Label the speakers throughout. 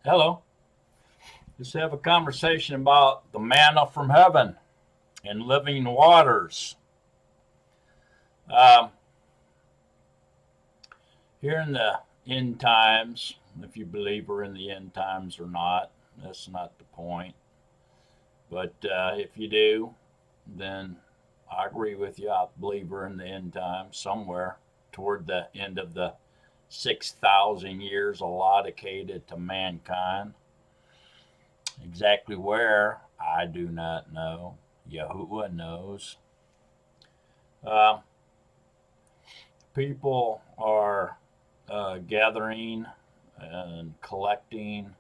Speaker 1: Hello. Let's have a conversation about the manna from heaven and living waters. Um, Here in the end times, if you believe we're in the end times or not, that's not the point. But if you do, then I agree with you. I believe we're in the end times somewhere toward the end of the 6,000 years allotted to mankind. Exactly where, I do not know. Yahuwah knows. Uh, People are gathering and collecting,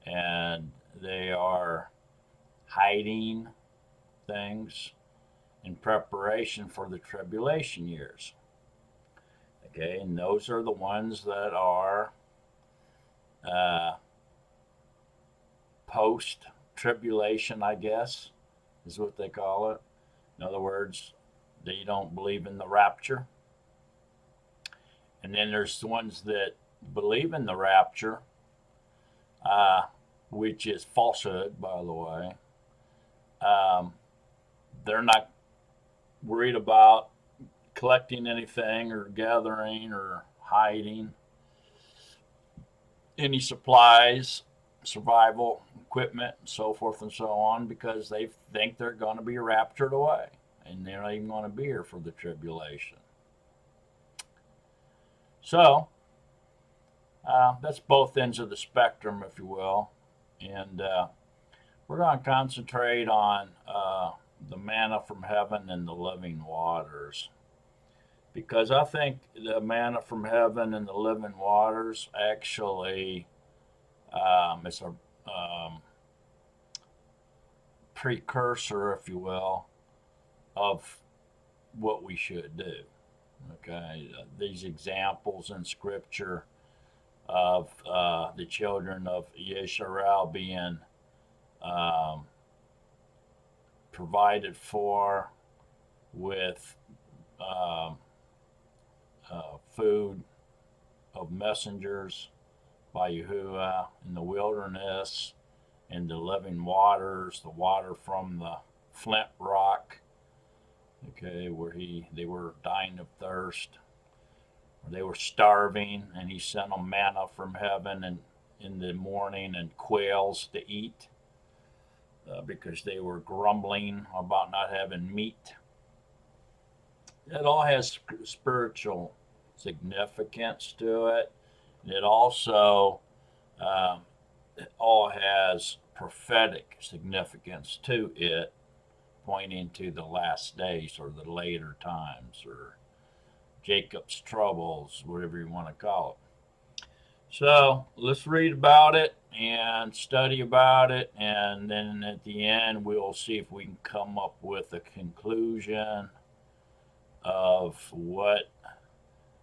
Speaker 1: and they are hiding things in preparation for the tribulation years. Okay, and those are the ones that are uh, post tribulation, I guess, is what they call it. In other words, they don't believe in the rapture. And then there's the ones that believe in the rapture, uh, which is falsehood, by the way. Um, they're not worried about collecting anything or gathering or hiding any supplies, survival equipment, and so forth and so on, because they think they're going to be raptured away and they're not even going to be here for the tribulation. So that's both ends of the spectrum, if you will. And we're going to concentrate on the manna from heaven and the living waters. Because I think the manna from heaven and the living waters actually is a precursor, if you will, of what we should do. Okay, these examples in Scripture of the children of Yisrael being um, provided for with um, food of messengers by Yahuwah in the wilderness, and the living waters, the water from the flint rock, okay, where they were dying of thirst, or they were starving, and he sent them manna from heaven and in the morning and quails to eat because they were grumbling about not having meat. It all has spiritual significance to it. It also it all has prophetic significance to it, pointing to the last days or the later times or Jacob's troubles, whatever you want to call it. So let's read about it and study about it, and then at the end we'll see if we can come up with a conclusion of what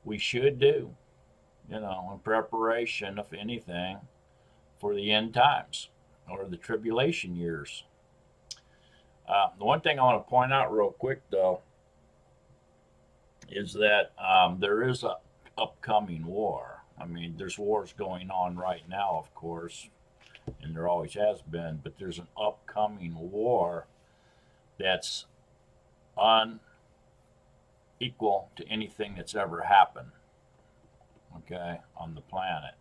Speaker 1: we should do, in preparation, if anything, for the end times or the tribulation years. The one thing I want to point out real quick, though, is that there is a upcoming war. I mean, there's wars going on right now, of course, and there always has been, but there's an upcoming war that's unequal to anything that's ever happened, okay, on the planet.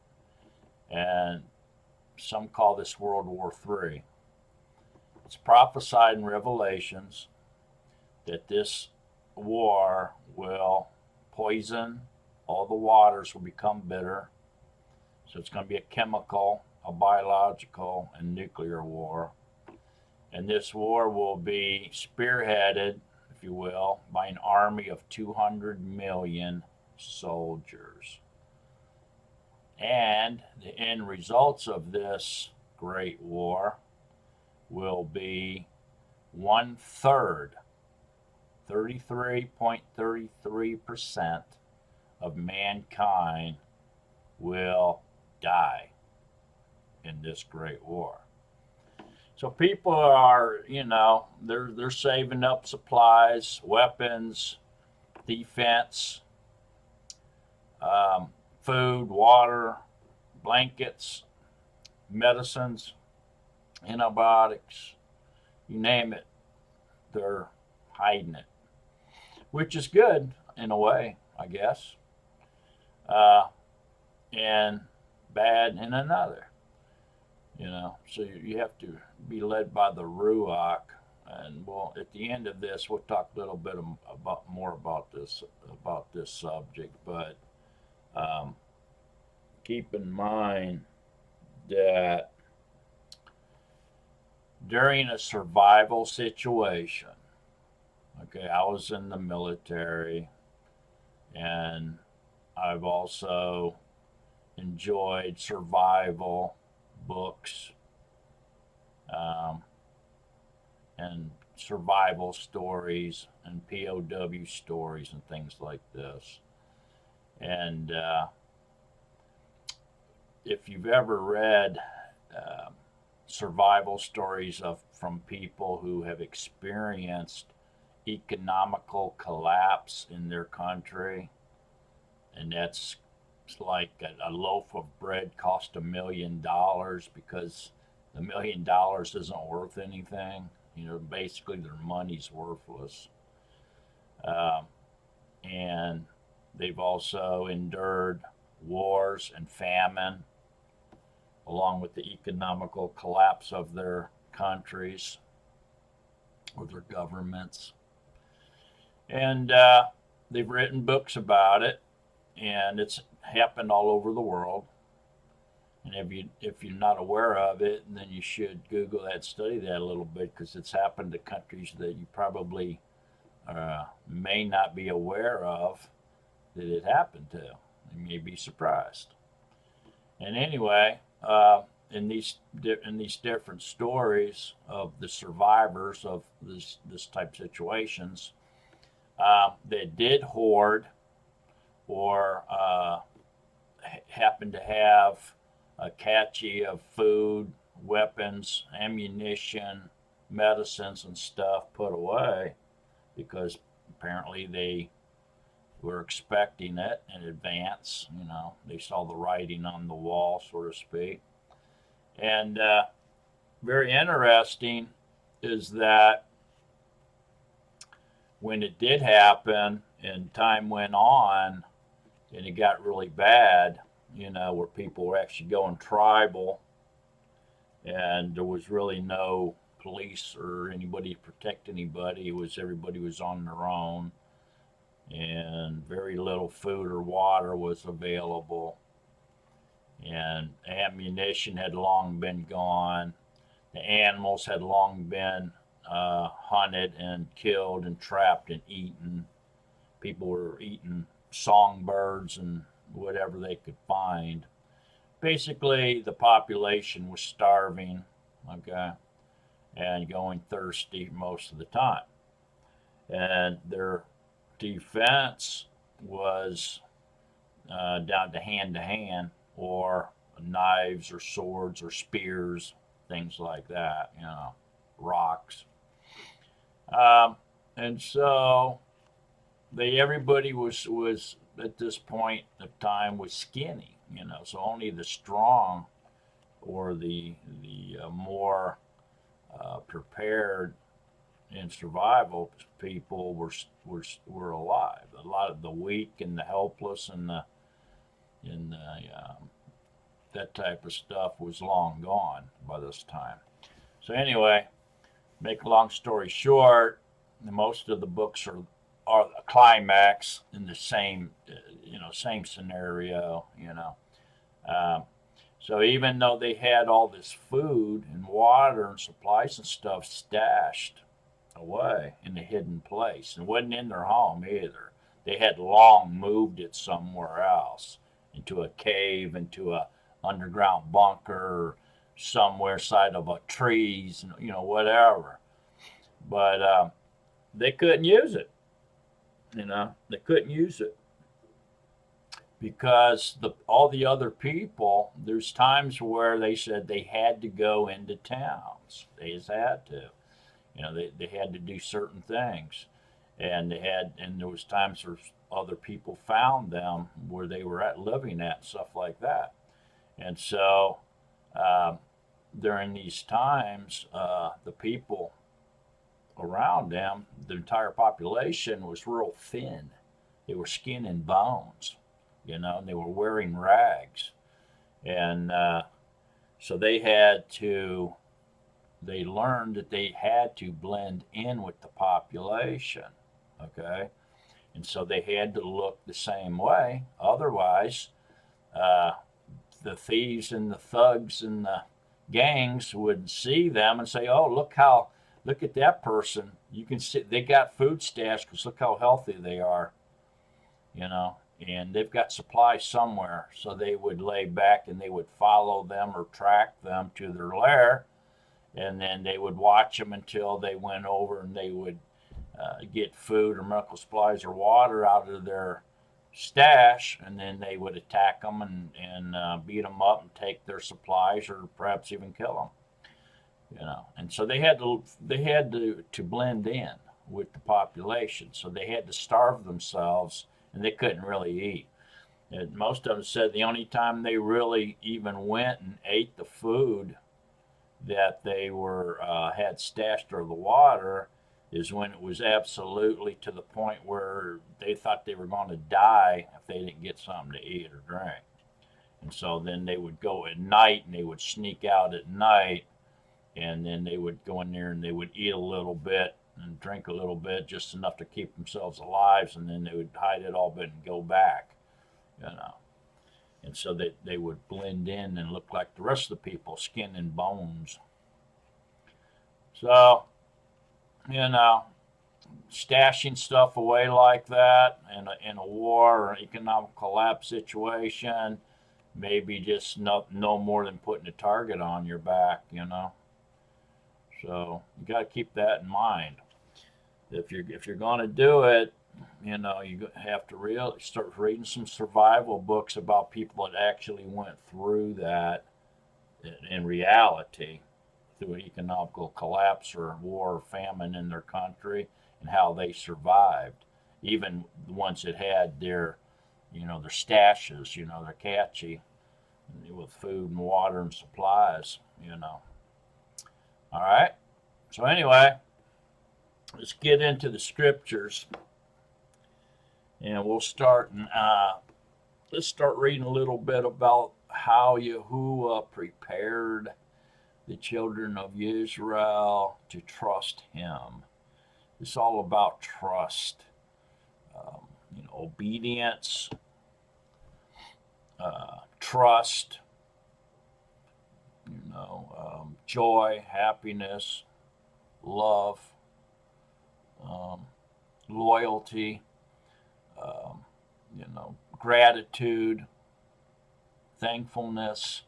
Speaker 1: And some call this World War III. It's prophesied in Revelations that this war will poison, all the waters will become bitter. So it's going to be a chemical, a biological, and nuclear war. And this war will be spearheaded, if you will, by an army of 200 million soldiers. And the end results of this great war will be 1/3, 33.33% of mankind will die in this great war. So people are, they're saving up supplies, weapons, defense, food, water, blankets, medicines, antibiotics, you name it, they're hiding it, which is good in a way, I guess, uh, and bad in another. So you have to be led by the ruach. And well, at the end of this, we'll talk a little bit about more about this subject. But um, keep in mind that during a survival situation, okay, I was in the military, and I've also enjoyed survival books, um, and survival stories and POW stories and things like this. And if you've ever read uh, survival stories from people who have experienced economical collapse in their country, and that's like a loaf of bread cost $1 million because $1 million isn't worth anything. Basically their money's worthless. Um, and they've also endured wars and famine, along with the economical collapse of their countries or their governments. And they've written books about it, and it's happened all over the world. And if you're not aware of it, then you should Google that, study that a little bit, because it's happened to countries that you probably may not be aware of that it happened to. You may be surprised. And anyway, in these different stories of the survivors of this type of situations, that did hoard or happened to have a cache of food, weapons, ammunition, medicines, and stuff put away, because apparently they were expecting it in advance. They saw the writing on the wall, so to speak. And very interesting is that when it did happen and time went on and it got really bad, where people were actually going tribal, and there was really no police or anybody to protect anybody. Everybody was on their own, and very little food or water was available, and ammunition had long been gone. The animals had long been hunted and killed and trapped and eaten. People were eating songbirds and whatever they could find. Basically, the population was starving, okay, and going thirsty most of the time. And their defense was down to hand, or knives or swords or spears, things like that, rocks. And so everybody was at this point of time was skinny, so only the strong or the more prepared in survival people were alive. A lot of the weak and the helpless and the that type of stuff was long gone by this time. So anyway, make a long story short, most of the books are a climax in the same same scenario. So even though they had all this food and water and supplies and stuff stashed away in a hidden place, and it wasn't in their home either. They had long moved it somewhere else, into a cave, into a underground bunker, or somewhere side of a trees, whatever. But they couldn't use it. They couldn't use it because all the other people. There's times where they said they had to go into towns. They just had to. They had to do certain things, and there was times where other people found them where they were living at and stuff like that. And so uh, during these times, the people around them, the entire population was real thin. They were skin and bones, and they were wearing rags. And so they learned that they had to blend in with the population, okay? And so they had to look the same way. Otherwise, uh, the thieves and the thugs and the gangs would see them and say, "Oh, look at that person. You can see they got food stash because look how healthy they are, and they've got supplies somewhere." So they would lay back and they would follow them or track them to their lair, and then they would watch them until they went over and they would get food or medical supplies or water out of their stash, and then they would attack them and beat them up and take their supplies or perhaps even kill them. And so they had to blend in with the population. So they had to starve themselves, and they couldn't really eat. And most of them said the only time they really even went and ate the food that they were had stashed or the water is when it was absolutely to the point where they thought they were going to die if they didn't get something to eat or drink. And so then they would go at night and they would sneak out at night, and then they would go in there and they would eat a little bit and drink a little bit, just enough to keep themselves alive, and then they would hide it all bit and go back. And so they would blend in and look like the rest of the people, skin and bones. So, stashing stuff away like that in a war or economic collapse situation, maybe just no more than putting a target on your back. So you got to keep that in mind. If you're going to do it, you have to really start reading some survival books about people that actually went through that in reality, through an economical collapse or war or famine in their country, and how they survived. Even the ones that had their stashes, they're catchy with food and water and supplies. All right. So anyway, let's get into the scriptures, and we'll start. Let's start reading a little bit about how Yahuwah prepared the children of Israel to trust Him. It's all about trust, obedience, trust, joy, happiness, love, loyalty, gratitude, thankfulness.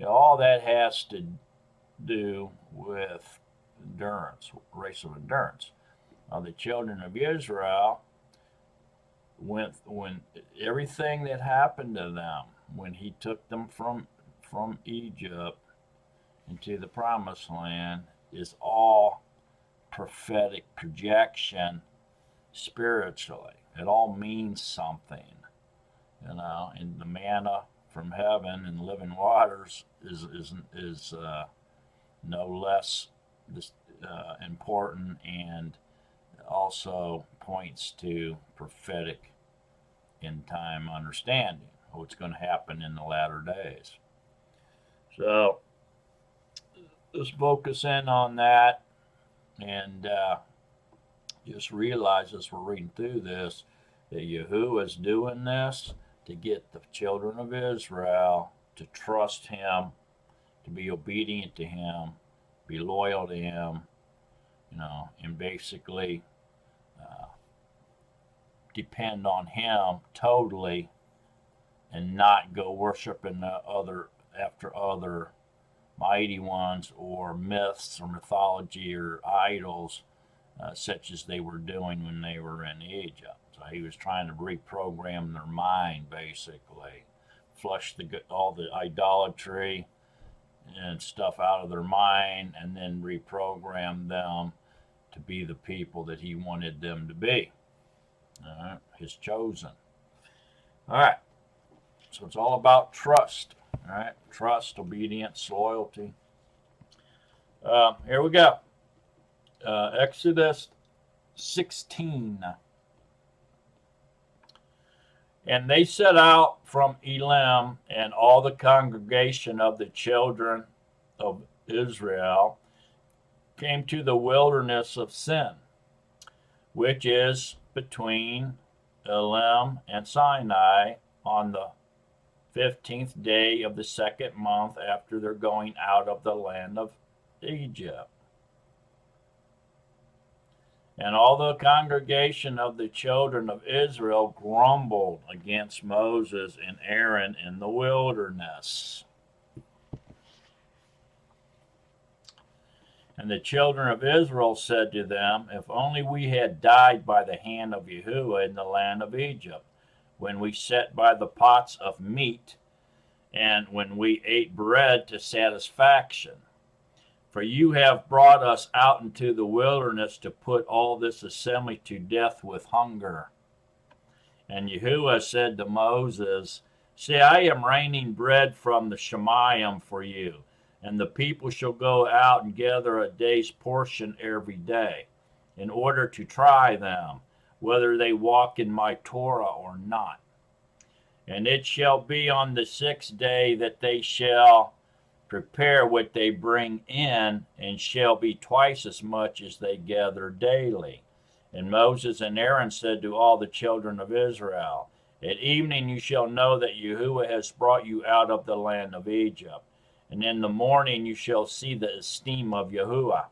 Speaker 1: All that has to do with endurance, race of endurance. The children of Israel when everything that happened to them when He took them from Egypt into the Promised Land is all prophetic projection spiritually. It all means something, and the manna from heaven and living waters is no less important, and also points to prophetic end time understanding of what's going to happen in the latter days. So let's focus in on that, and just realize as we're reading through this that Yahuwah is doing this to get the children of Israel to trust Him, to be obedient to Him, be loyal to Him, and basically depend on Him totally, and not go worshiping after other mighty ones or myths or mythology or idols, such as they were doing when they were in Egypt. So He was trying to reprogram their mind, basically, flush all the idolatry and stuff out of their mind, and then reprogram them to be the people that He wanted them to be. All right, His chosen. All right, so it's all about trust. All right, trust, obedience, loyalty. Here we go. Exodus 16. And they set out from Elim, and all the congregation of the children of Israel came to the wilderness of Sin, which is between Elim and Sinai, on the 15th day of the second month after their going out of the land of Egypt. And all the congregation of the children of Israel grumbled against Moses and Aaron in the wilderness. And the children of Israel said to them, If only we had died by the hand of Yahuwah in the land of Egypt, when we sat by the pots of meat, and when we ate bread to satisfaction. For you have brought us out into the wilderness to put all this assembly to death with hunger. And Yahuwah said to Moses, See, I am raining bread from the Shemayim for you, and the people shall go out and gather a day's portion every day, in order to try them, whether they walk in my Torah or not. And it shall be on the 6th day that they shall prepare what they bring in, and shall be twice as much as they gather daily. And Moses and Aaron said to all the children of Israel, At evening you shall know that Yahuwah has brought you out of the land of Egypt. And in the morning you shall see the esteem of Yahuwah,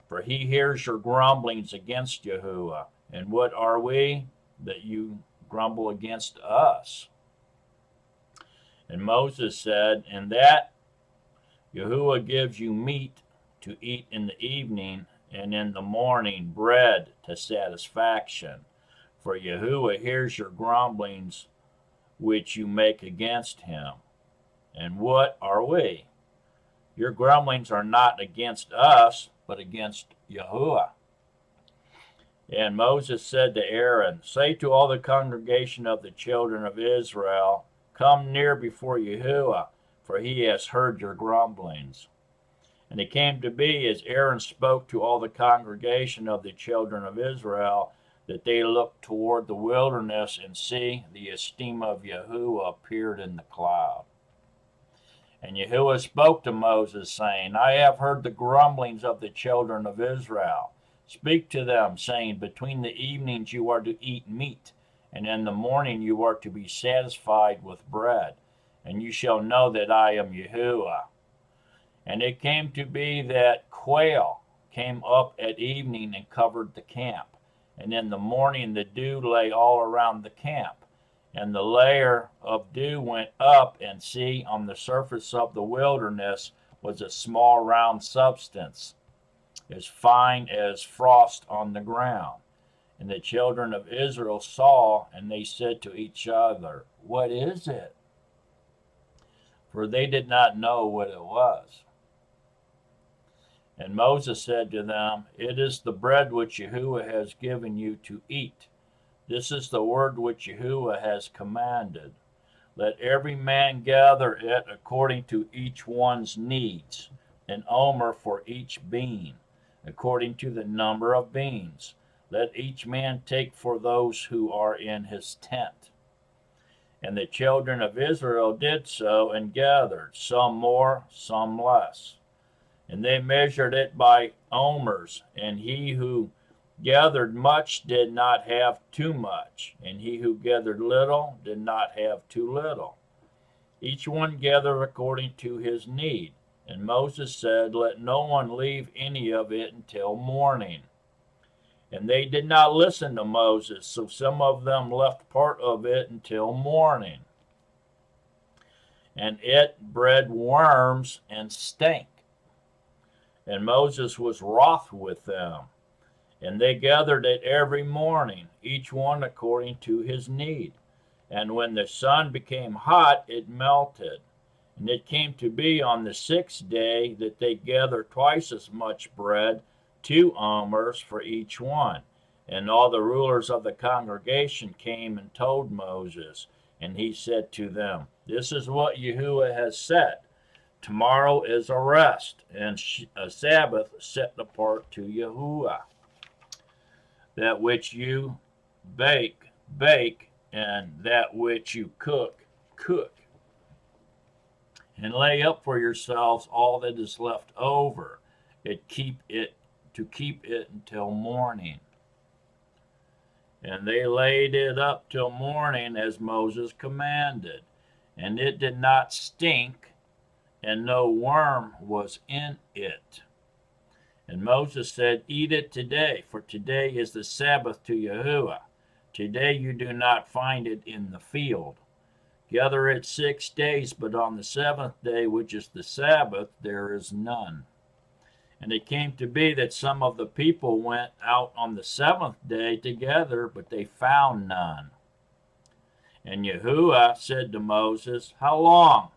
Speaker 1: for he hears your grumblings against Yahuwah. And what are we, that you grumble against us? And Moses said, In that Yahuwah gives you meat to eat in the evening, and in the morning bread to satisfaction. For Yahuwah hears your grumblings which you make against him. And what are we? Your grumblings are not against us, but against Yahuwah. And Moses said to Aaron, Say to all the congregation of the children of Israel, Come near before Yahuwah, for he has heard your grumblings. And it came to be, as Aaron spoke to all the congregation of the children of Israel, that they looked toward the wilderness, and see, the esteem of Yahuwah appeared in the cloud. And Yahuwah spoke to Moses, saying, I have heard the grumblings of the children of Israel. Speak to them, saying, Between the evenings you are to eat meat, and in the morning you are to be satisfied with bread. And you shall know that I am Yahuwah. And it came to be that quail came up at evening and covered the camp. And in the morning the dew lay all around the camp. And the layer of dew went up, and see, on the surface of the wilderness was a small round substance, as fine as frost on the ground. And the children of Israel saw, and they said to each other, What is it? For they did not know what it was. And Moses said to them, It is the bread which Yahuwah has given you to eat. This is the word which Yahuwah has commanded. Let every man gather it according to each one's needs, an omer for each bean, according to the number of beans. Let each man take for those who are in his tent. And the children of Israel did so, and gathered, some more, some less. And they measured it by omers, and he who gathered much did not have too much, and he who gathered little did not have too little. Each one gathered according to his need. And Moses said, Let no one leave any of it until morning. And they did not listen to Moses, so some of them left part of it until morning. And it bred worms and stank. And Moses was wroth with them. And they gathered it every morning, each one according to his need. And when the sun became hot, it melted. And it came to be on the 6th day that they gathered twice as much bread, 2 omers for each one. And all the rulers of the congregation came and told Moses. And he said to them, This is what Yahuwah has said. Tomorrow is a rest and a Sabbath set apart to Yahuwah. That which you bake, bake, and that which you cook, cook. And lay up for yourselves all that is left over. Keep it until morning. And they laid it up till morning as Moses commanded. And it did not stink, and no worm was in it. And Moses said, Eat it today, for today is the Sabbath to Yahuwah. Today you do not find it in the field. Gather it 6 days, but on the seventh day, which is the Sabbath, there is none. And it came to be that some of the people went out on the seventh day together, but they found none. And Yahuwah said to Moses, How long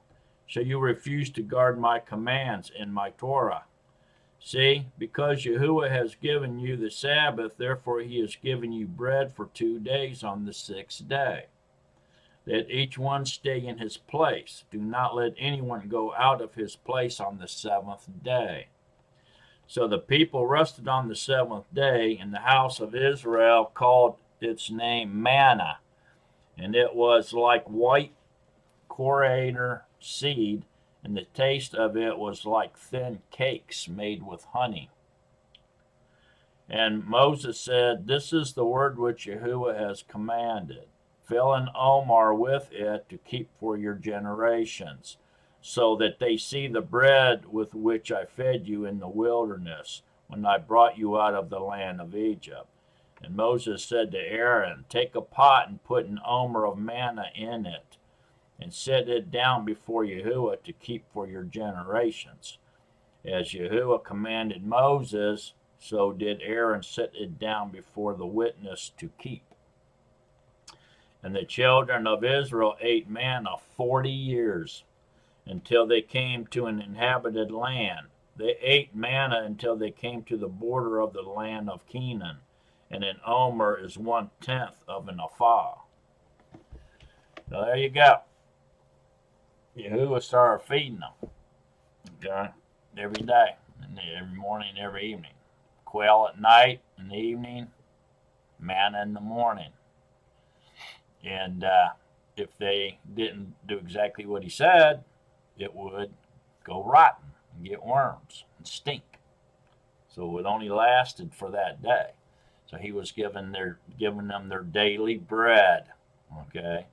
Speaker 1: shall you refuse to guard my commands and my Torah? See, because Yahuwah has given you the Sabbath, therefore he has given you bread for 2 days on the 6th day. Let each one stay in his place. Do not let anyone go out of his place on the seventh day. So the people rested on the seventh day, and the house of Israel called its name manna, and it was like white coriander seed, and the taste of it was like thin cakes made with honey. And Moses said, This is the word which Yahuwah has commanded. Fill an omer with it to keep for your generations, so that they see the bread with which I fed you in the wilderness, when I brought you out of the land of Egypt. And Moses said to Aaron, Take a pot and put an omer of manna in it, and set it down before Yahuwah to keep for your generations. As Yahuwah commanded Moses, so did Aaron set it down before the witness to keep. And the children of Israel ate manna 40 years, until they came to an inhabited land. They ate manna until they came to the border of the land of Canaan, and an omer is 1/10 of an ephah. So there you go. Yahuwah started feeding them, okay, every day, every morning, every evening. Quail at night, in the evening, manna in the morning. And if they didn't do exactly what he said, it would go rotten and get worms and stink. So it only lasted for that day. So he was giving them their daily bread, okay,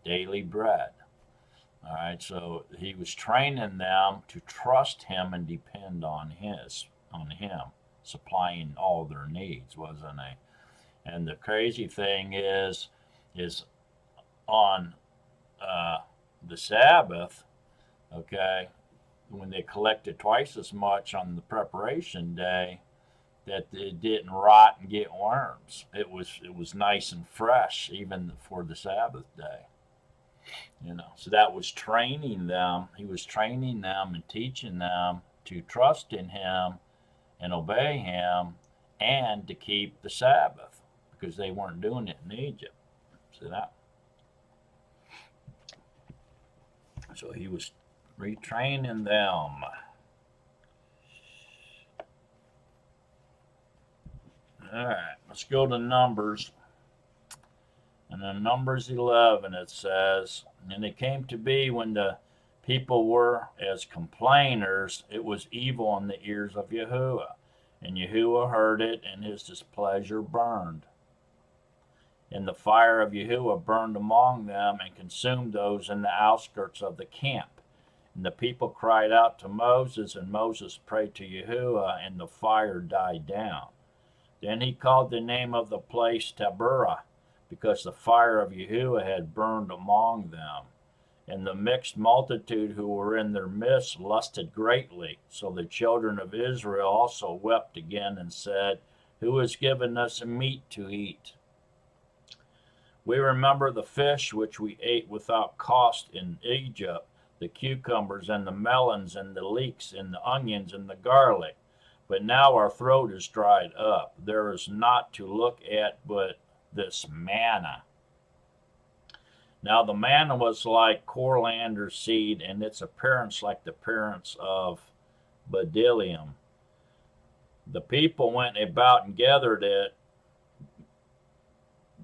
Speaker 1: daily bread. All right, so he was training them to trust him and depend on him, supplying all their needs, wasn't he? And the crazy thing is on the Sabbath, okay, when they collected twice as much on the preparation day, that it didn't rot and get worms. It was nice and fresh even for the Sabbath day. So that was training them. He was training them and teaching them to trust in him and obey him and to keep the Sabbath, because they weren't doing it in Egypt. See that? So he was retraining them. All right, let's go to Numbers. And in Numbers 11 it says, And it came to be when the people were as complainers, it was evil in the ears of Yahuwah. And Yahuwah heard it, and his displeasure burned. And the fire of Yahuwah burned among them and consumed those in the outskirts of the camp. And the people cried out to Moses, and Moses prayed to Yahuwah, and the fire died down. Then he called the name of the place Taberah, because the fire of Yahuwah had burned among them. And the mixed multitude who were in their midst lusted greatly. So the children of Israel also wept again and said, Who has given us meat to eat? We remember the fish which we ate without cost in Egypt, the cucumbers and the melons and the leeks and the onions and the garlic. But now our throat is dried up. There is naught to look at but this manna. Now the manna was like coriander seed, and its appearance like the appearance of bdellium. The people went about and gathered it,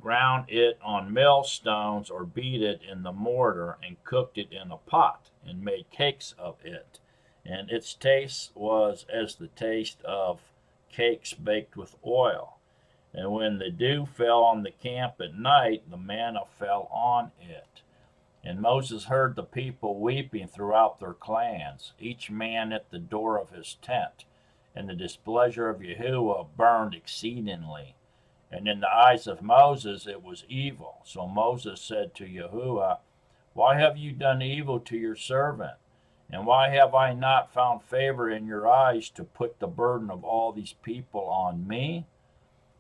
Speaker 1: ground it on millstones, or beat it in the mortar, and cooked it in a pot, and made cakes of it. And its taste was as the taste of cakes baked with oil. And when the dew fell on the camp at night, the manna fell on it. And Moses heard the people weeping throughout their clans, each man at the door of his tent. And the displeasure of Yahuwah burned exceedingly. And in the eyes of Moses it was evil. So Moses said to Yahuwah, why have you done evil to your servant? And why have I not found favor in your eyes to put the burden of all these people on me?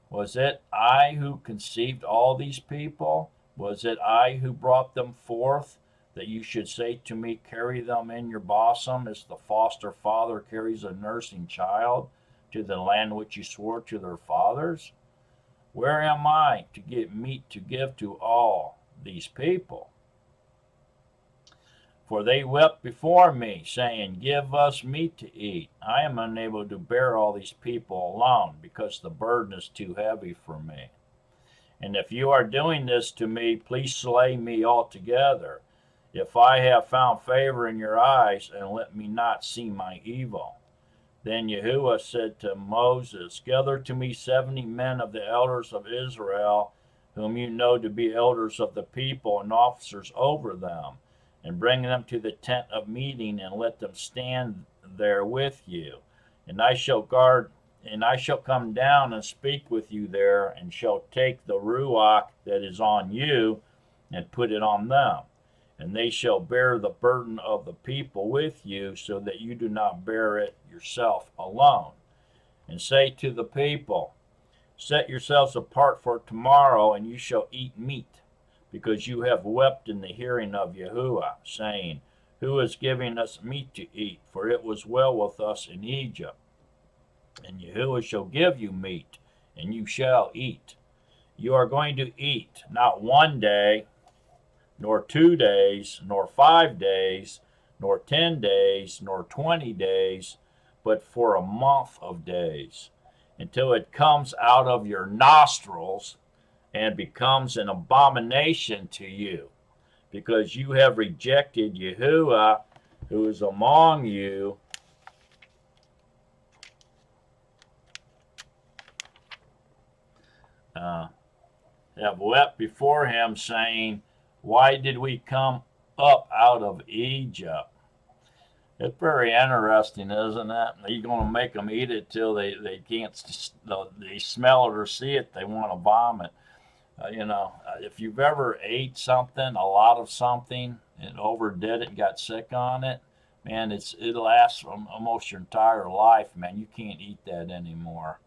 Speaker 1: Was it I who conceived all these people? Was it I who brought them forth, that you should say to me, carry them in your bosom, as the foster father carries a nursing child, to the land which you swore to their fathers? Where am I to get meat to give to all these people? For they wept before me, saying, give us meat to eat. I am unable to bear all these people alone, because the burden is too heavy for me. And if you are doing this to me, please slay me altogether, if I have found favor in your eyes, and let me not see my evil. Then Yahuwah said to Moses, gather to me 70 men of the elders of Israel, whom you know to be elders of the people and officers over them, and bring them to the tent of meeting, and let them stand there with you. And I shall come down and speak with you there, and shall take the ruach that is on you, and put it on them. And they shall bear the burden of the people with you, so that you do not bear it yourself alone. And say to the people, set yourselves apart for tomorrow, and you shall eat meat, because you have wept in the hearing of Yahuwah, saying, who is giving us meat to eat? For it was well with us in Egypt. And Yahuwah shall give you meat, and you shall eat. You are going to eat, not 1 day, nor 2 days, nor 5 days, nor 10 days, nor 20 days, but for a month of days, until it comes out of your nostrils and becomes an abomination to you, because you have rejected Yahuwah, who is among you, have wept before him, saying, why did we come up out of Egypt? It's very interesting, isn't it? You're going to make them eat it till they can't, they smell it or see it, they want to vomit. If you've ever ate something, a lot of something, and overdid it and got sick on it, man, it lasts almost your entire life, man. You can't eat that anymore,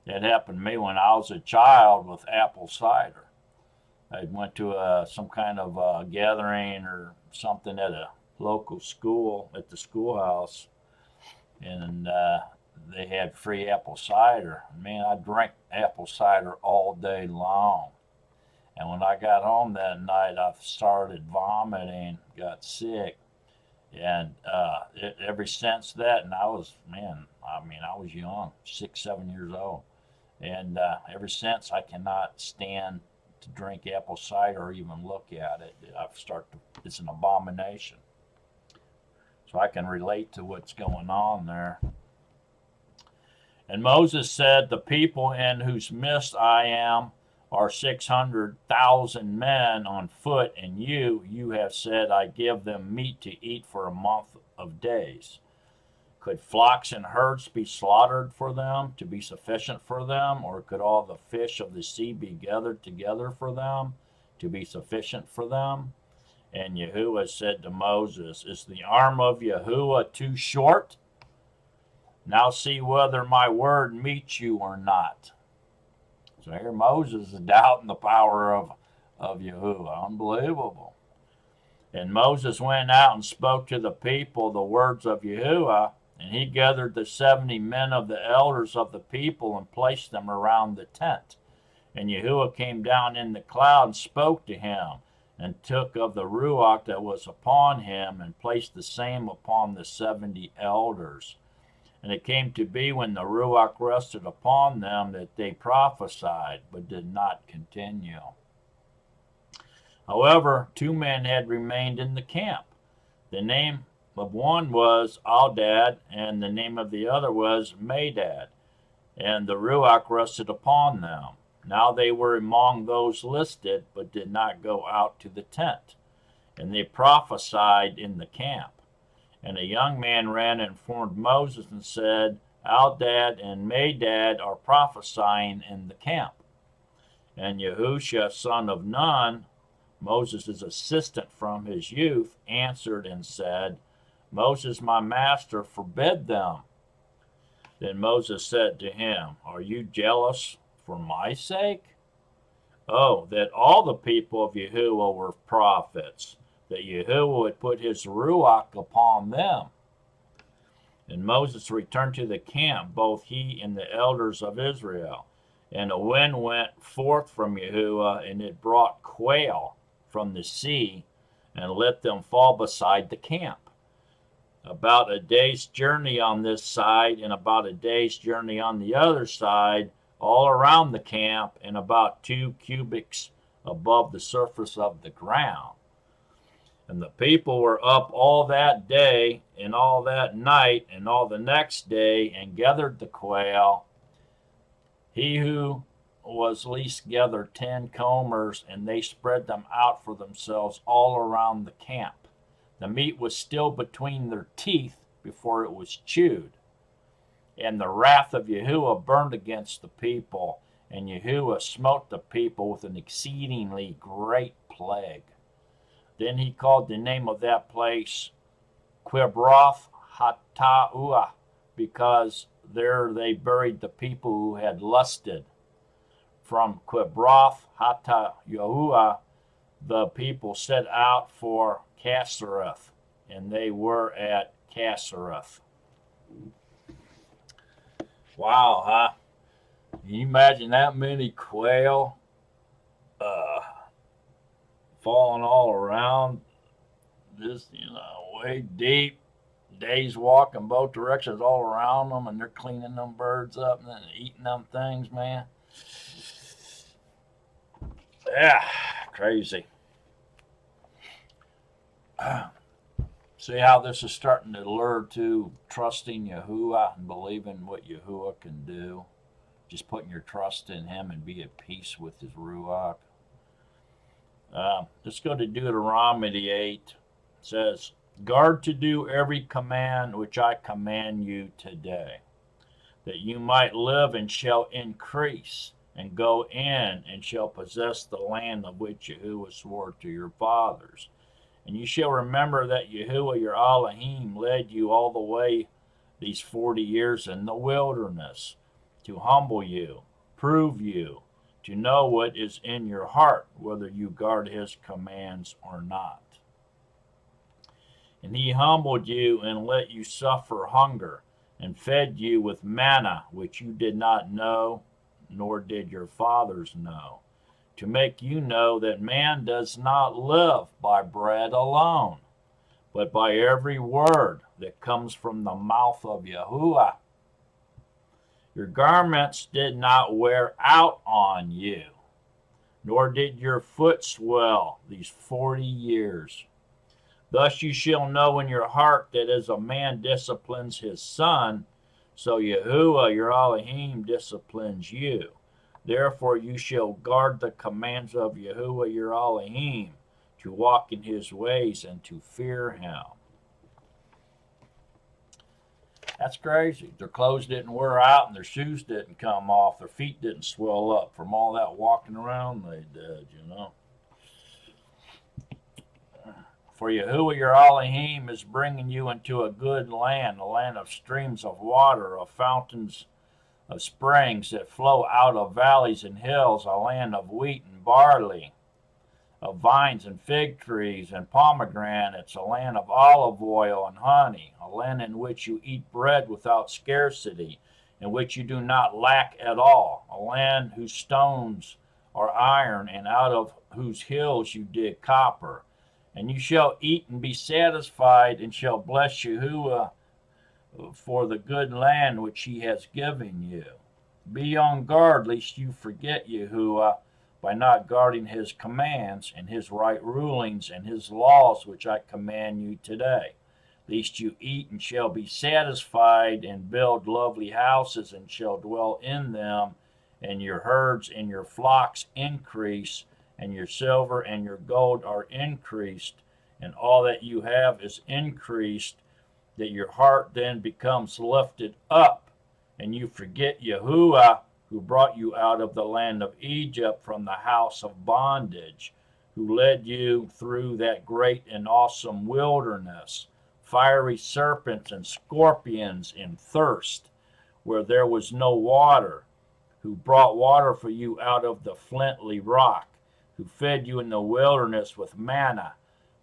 Speaker 1: It happened to me when I was a child with apple cider. I went to some kind of gathering or something at a local school, at the schoolhouse, and they had free apple cider. Man, I drank apple cider all day long. And when I got home that night, I started vomiting, got sick. And ever since that, and I was young, 6, 7 years old. And ever since, I cannot stand to drink apple cider or even look at it. It's an abomination. So I can relate to what's going on there. And Moses said, the people in whose midst I am are 600,000 men on foot, and you have said, I give them meat to eat for a month of days. Could flocks and herds be slaughtered for them, to be sufficient for them? Or could all the fish of the sea be gathered together for them, to be sufficient for them? And Yahuwah said to Moses, is the arm of Yahuwah too short? Now see whether my word meets you or not. So here Moses is doubting the power of Yahuwah. Unbelievable. And Moses went out and spoke to the people the words of Yahuwah, and he gathered the 70 men of the elders of the people and placed them around the tent. And Yahuwah came down in the cloud and spoke to him, and took of the Ruach that was upon him, and placed the same upon the 70 elders. And it came to be, when the Ruach rested upon them, that they prophesied, but did not continue. However, 2 men had remained in the camp. The name of one was Aldad, and the name of the other was Medad. And the Ruach rested upon them. Now they were among those listed, but did not go out to the tent. And they prophesied in the camp. And a young man ran and informed Moses and said, Aldad and Medad are prophesying in the camp. And Yahushua, son of Nun, Moses' assistant from his youth, answered and said, Moses, my master, forbid them. Then Moses said to him, Are you jealous for my sake? Oh, that all the people of Yahuwah were prophets, that Yahuwah would put his Ruach upon them. And Moses returned to the camp, both he and the elders of Israel. And a wind went forth from Yahuwah, and it brought quail from the sea, and let them fall beside the camp. About a day's journey on this side, and about a day's journey on the other side, all around the camp, and about 2 cubits above the surface of the ground. And the people were up all that day, and all that night, and all the next day, and gathered the quail. He who was least gathered 10 combers, and they spread them out for themselves all around the camp. The meat was still between their teeth before it was chewed. And the wrath of Yahuwah burned against the people, and Yahuwah smote the people with an exceedingly great plague. Then he called the name of that place Quibroth Hatta'uah, because there they buried the people who had lusted. From Quibroth Hatta'uah, the people set out for Kassereth, and they were at Kassereth. Wow, huh? Can you imagine that many quail falling all around? Just, way deep. Days walk in both directions all around them, and they're cleaning them birds up and then eating them things, man. Yeah, crazy. See how this is starting to lure to trusting Yahuwah and believing what Yahuwah can do. Just putting your trust in him and be at peace with his Ruach. Let's go to Deuteronomy 8. It says, Guard to do every command which I command you today, that you might live and shall increase, and go in and shall possess the land of which Yahuwah swore to your fathers. And you shall remember that Yahuwah your Elohim led you all the way these 40 years in the wilderness, to humble you, prove you, to know what is in your heart, whether you guard his commands or not. And he humbled you and let you suffer hunger, and fed you with manna, which you did not know, nor did your fathers know, to make you know that man does not live by bread alone, but by every word that comes from the mouth of Yahuwah. Your garments did not wear out on you, nor did your foot swell these 40 years. Thus you shall know in your heart that as a man disciplines his son, so Yahuwah your Elohim disciplines you. Therefore you shall guard the commands of Yahuwah your Elohim, to walk in his ways and to fear him. That's crazy. Their clothes didn't wear out and their shoes didn't come off. Their feet didn't swell up from all that walking around they did, For Yahuwah your Elohim is bringing you into a good land, a land of streams of water, of fountains of springs that flow out of valleys and hills, a land of wheat and barley, of vines and fig trees and pomegranates, a land of olive oil and honey, a land in which you eat bread without scarcity, in which you do not lack at all, a land whose stones are iron, and out of whose hills you dig copper. And you shall eat and be satisfied, and shall bless Yahuwah for the good land which he has given you. Be on guard lest you forget Yahuwah by not guarding his commands and his right rulings and his laws which I command you today. Lest you eat and shall be satisfied, and build lovely houses and shall dwell in them, and your herds and your flocks increase, and your silver and your gold are increased, and all that you have is increased, that your heart then becomes lifted up, and you forget Yahuwah, who brought you out of the land of Egypt from the house of bondage, who led you through that great and awesome wilderness, fiery serpents and scorpions in thirst, where there was no water, who brought water for you out of the flintly rock, who fed you in the wilderness with manna,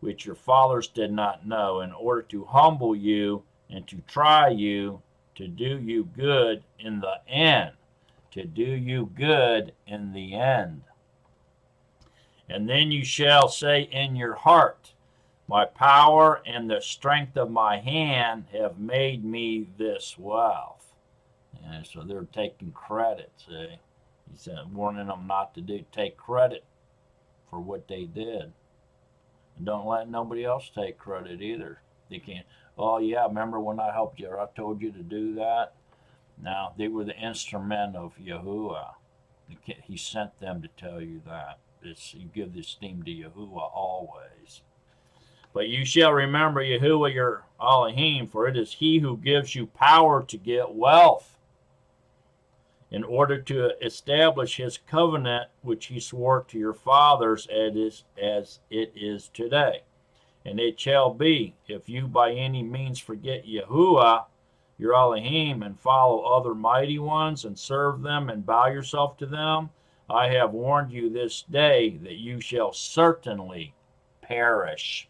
Speaker 1: which your fathers did not know, in order to humble you and to try you, to do you good in the end. To do you good in the end. And then you shall say in your heart, my power and the strength of my hand have made me this wealth. And so they're taking credit, see. He said, warning them not to take credit for what they did. And don't let nobody else take credit either. They can't, oh yeah, remember when I helped you, or I told you to do that? Now, they were the instrument of Yahuwah. He sent them to tell you that. You give the esteem to Yahuwah always. But you shall remember Yahuwah your Elohim, for it is he who gives you power to get wealth, in order to establish his covenant which he swore to your fathers as it is today. And it shall be, if you by any means forget Yahuwah, your Elohim, and follow other mighty ones, and serve them, and bow yourself to them, I have warned you this day that you shall certainly perish.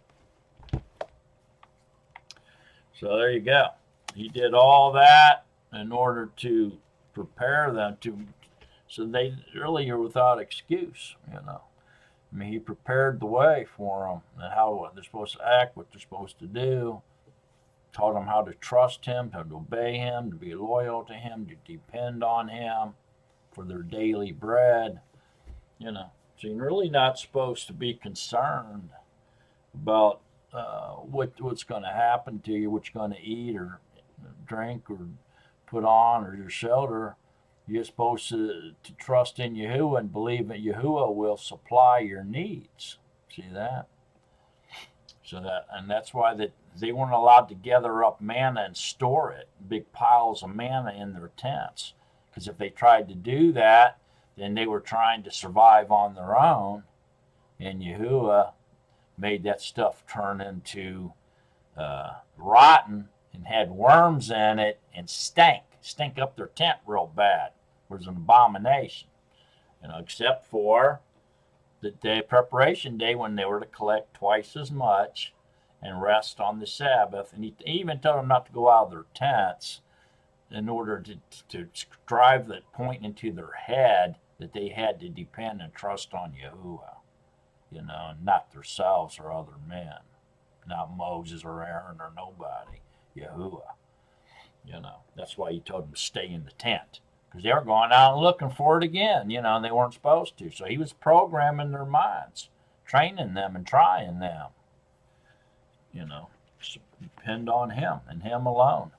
Speaker 1: So there you go. He did all that in order to prepare them so they really are without excuse, you know. I mean, he prepared the way for them and how they're supposed to act, what they're supposed to do, taught them how to trust him, how to obey him, to be loyal to him, to depend on him for their daily bread, you know. So you're really not supposed to be concerned about what's going to happen to you, what you're going to eat or drink or put on or your shelter. You're supposed to trust in Yahuwah and believe that Yahuwah will supply your needs. See that? And that's why they weren't allowed to gather up manna and store it, big piles of manna in their tents. Because if they tried to do that, then they were trying to survive on their own, and Yahuwah made that stuff turn into rotten and had worms in it and stink up their tent real bad. It was an abomination, you know, except for the day preparation day when they were to collect twice as much and rest on the Sabbath. And he even told them not to go out of their tents in order to drive that point into their head that they had to depend and trust on Yahuwah, you know, not themselves or other men, not Moses or Aaron or nobody, Yahuwah. You know, that's why he told them to stay in the tent, because they were going out and looking for it again, you know, and they weren't supposed to. So he was programming their minds, training them and trying them, you know, to depend on him and him alone.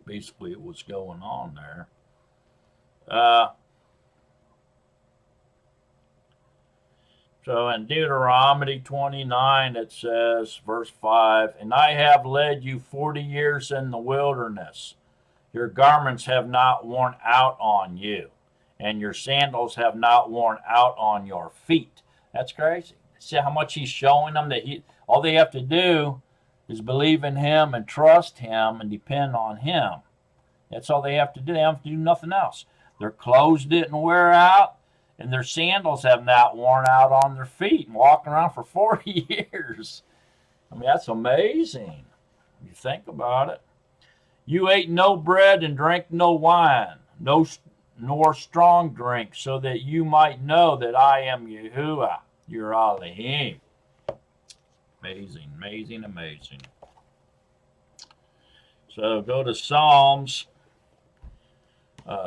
Speaker 1: Basically, it was going on there. So in Deuteronomy 29, it says, verse 5, and I have led you 40 years in the wilderness. Your garments have not worn out on you, and your sandals have not worn out on your feet. That's crazy. See how much he's showing them that all they have to do is believe in him and trust him and depend on him. That's all they have to do. They don't have to do nothing else. Their clothes didn't wear out, and their sandals have not worn out on their feet, and walking around for 40 years. I mean, that's amazing. You think about it. You ate no bread and drank no wine, nor strong drink, so that you might know that I am Yahuwah, your Elohim. Amazing, amazing, amazing. So go to Psalms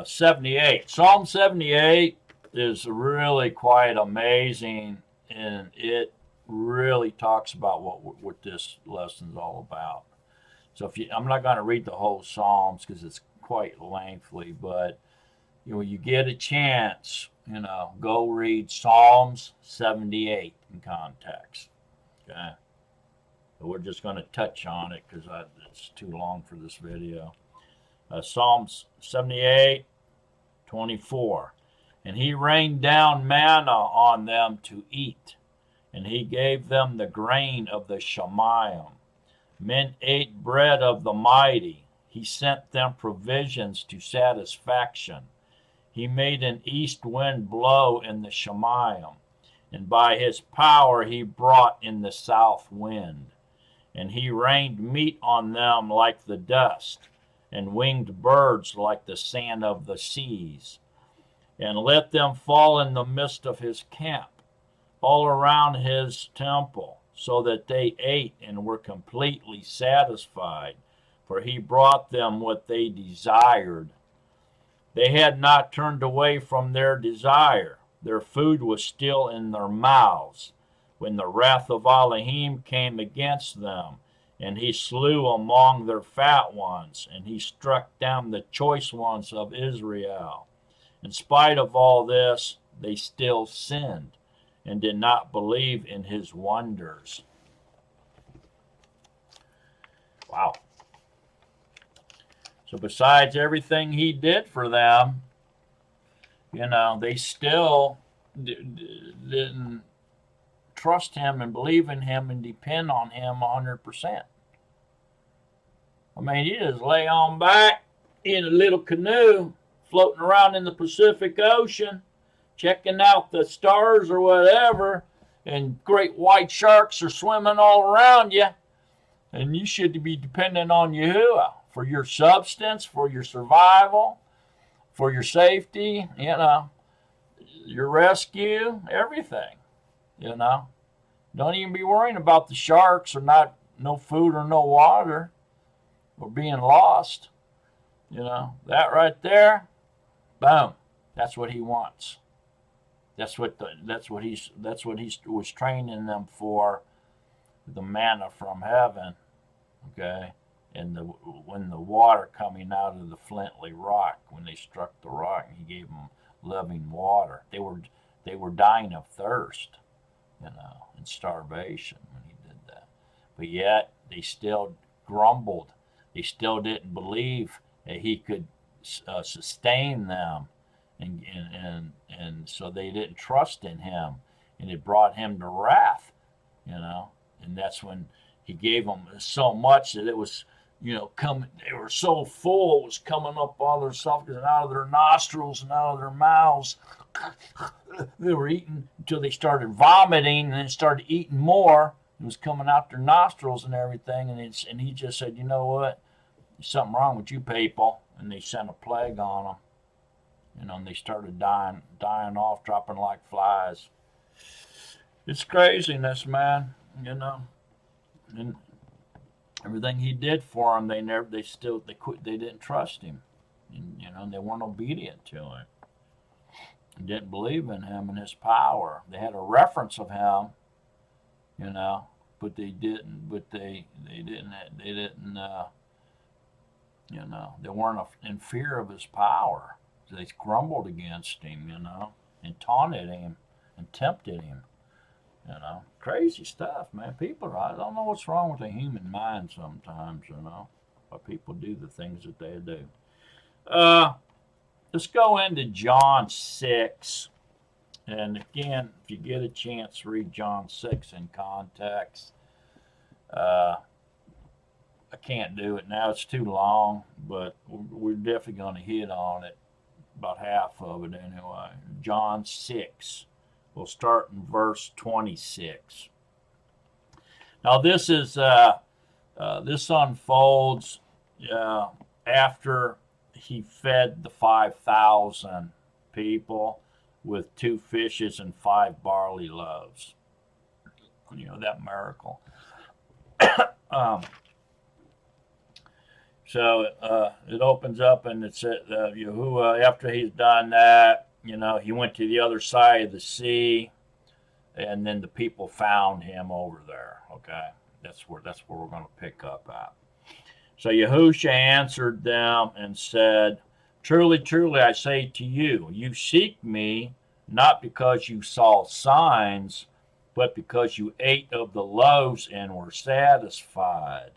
Speaker 1: 78. Psalm 78 is really quite amazing, and it really talks about what this lesson's all about. So I'm not going to read the whole Psalms because it's quite lengthy, but you get a chance, go read Psalms 78 in context. Okay, but we're just going to touch on it because it's too long for this video. Psalms 78, 24. And he rained down manna on them to eat, and he gave them the grain of the Shemayim. Men ate bread of the mighty. He sent them provisions to satisfaction. He made an east wind blow in the Shemayim, and by his power he brought in the south wind. And he rained meat on them like the dust, and winged birds like the sand of the seas, and let them fall in the midst of his camp, all around his temple, so that they ate and were completely satisfied, for he brought them what they desired. They had not turned away from their desire. Their food was still in their mouths, when the wrath of Elohim came against them, and he slew among their fat ones, and he struck down the choice ones of Israel. In spite of all this, they still sinned and did not believe in his wonders. Wow. So besides everything he did for them, they still didn't trust him and believe in him and depend on him 100%. I mean, you just lay on back in a little canoe floating around in the Pacific Ocean, checking out the stars or whatever, and great white sharks are swimming all around you, and you should be dependent on Yahuwah for your substance, for your survival, for your safety, your rescue, everything, Don't even be worrying about the sharks or no food or no water or being lost. That right there, boom, that's what he wants. That's what he was training them for, the manna from heaven, okay? And when the water coming out of the flintly rock, when they struck the rock, he gave them living water. They were dying of thirst, and starvation when he did that. But yet they still grumbled. They still didn't believe that he could sustain them, and so they didn't trust in him, and it brought him to wrath, and that's when he gave them so much that it was, coming. They were so full, it was coming up all their esophagus and out of their nostrils and out of their mouths. They were eating until they started vomiting, and then started eating more. It was coming out their nostrils and everything, and he just said, you know what? There's something wrong with you people, and they sent a plague on them. And they started dying off, dropping like flies. It's craziness, man. And everything he did for them, they didn't trust him, and they weren't obedient to him. They didn't believe in him and his power. They had a reference of him, but they didn't. But they didn't. They weren't in fear of his power. They grumbled against him, and taunted him and tempted him. Crazy stuff, man. I don't know what's wrong with the human mind sometimes, but people do the things that they do. Let's go into John 6. And again, if you get a chance, read John 6 in context. I can't do it now. It's too long, but we're definitely going to hit on it. About half of it anyway. John 6. We'll start in verse 26. Now this is this unfolds after he fed the 5,000 people with 2 fishes and 5 barley loaves. You know, that miracle. um, so it opens up and it said Yahuwah, after he's done that, you know, he went to the other side of the sea, and then the people found him over there. Okay, that's where we're going to pick up at. So Yahusha answered them and said, "Truly, truly, I say to you, you seek me not because you saw signs, but because you ate of the loaves and were satisfied.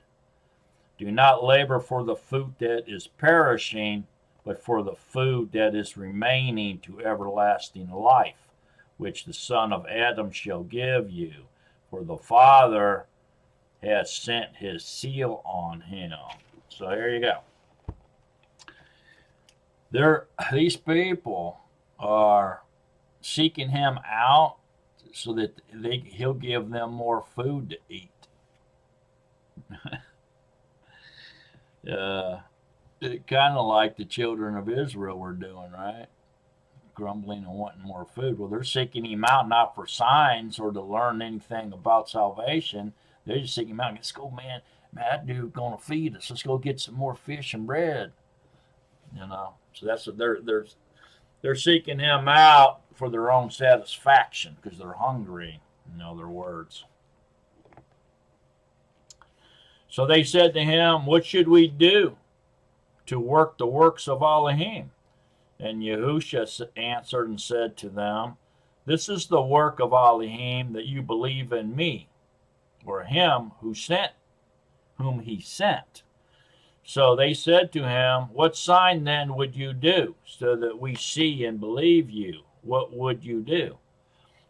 Speaker 1: Do not labor for the food that is perishing, but for the food that is remaining to everlasting life, which the Son of Adam shall give you. For the Father has sent his seal on him." So here you go. These people are seeking him out so that he'll give them more food to eat. Kind of like the children of Israel were doing, right? Grumbling and wanting more food. Well, they're seeking him out not for signs or to learn anything about salvation. They're just seeking him out. Let's go, man. That dude's gonna feed us. Let's go get some more fish and bread. You know. So that's what they're seeking him out for their own satisfaction because they're hungry. In other words. So they said to him, "What should we do to work the works of Elohim?" And Yahusha answered and said to them, "This is the work of Elohim, that you believe in me, or him whom he sent." So they said to him, "What sign then would you do, so that we see and believe you? What would you do?"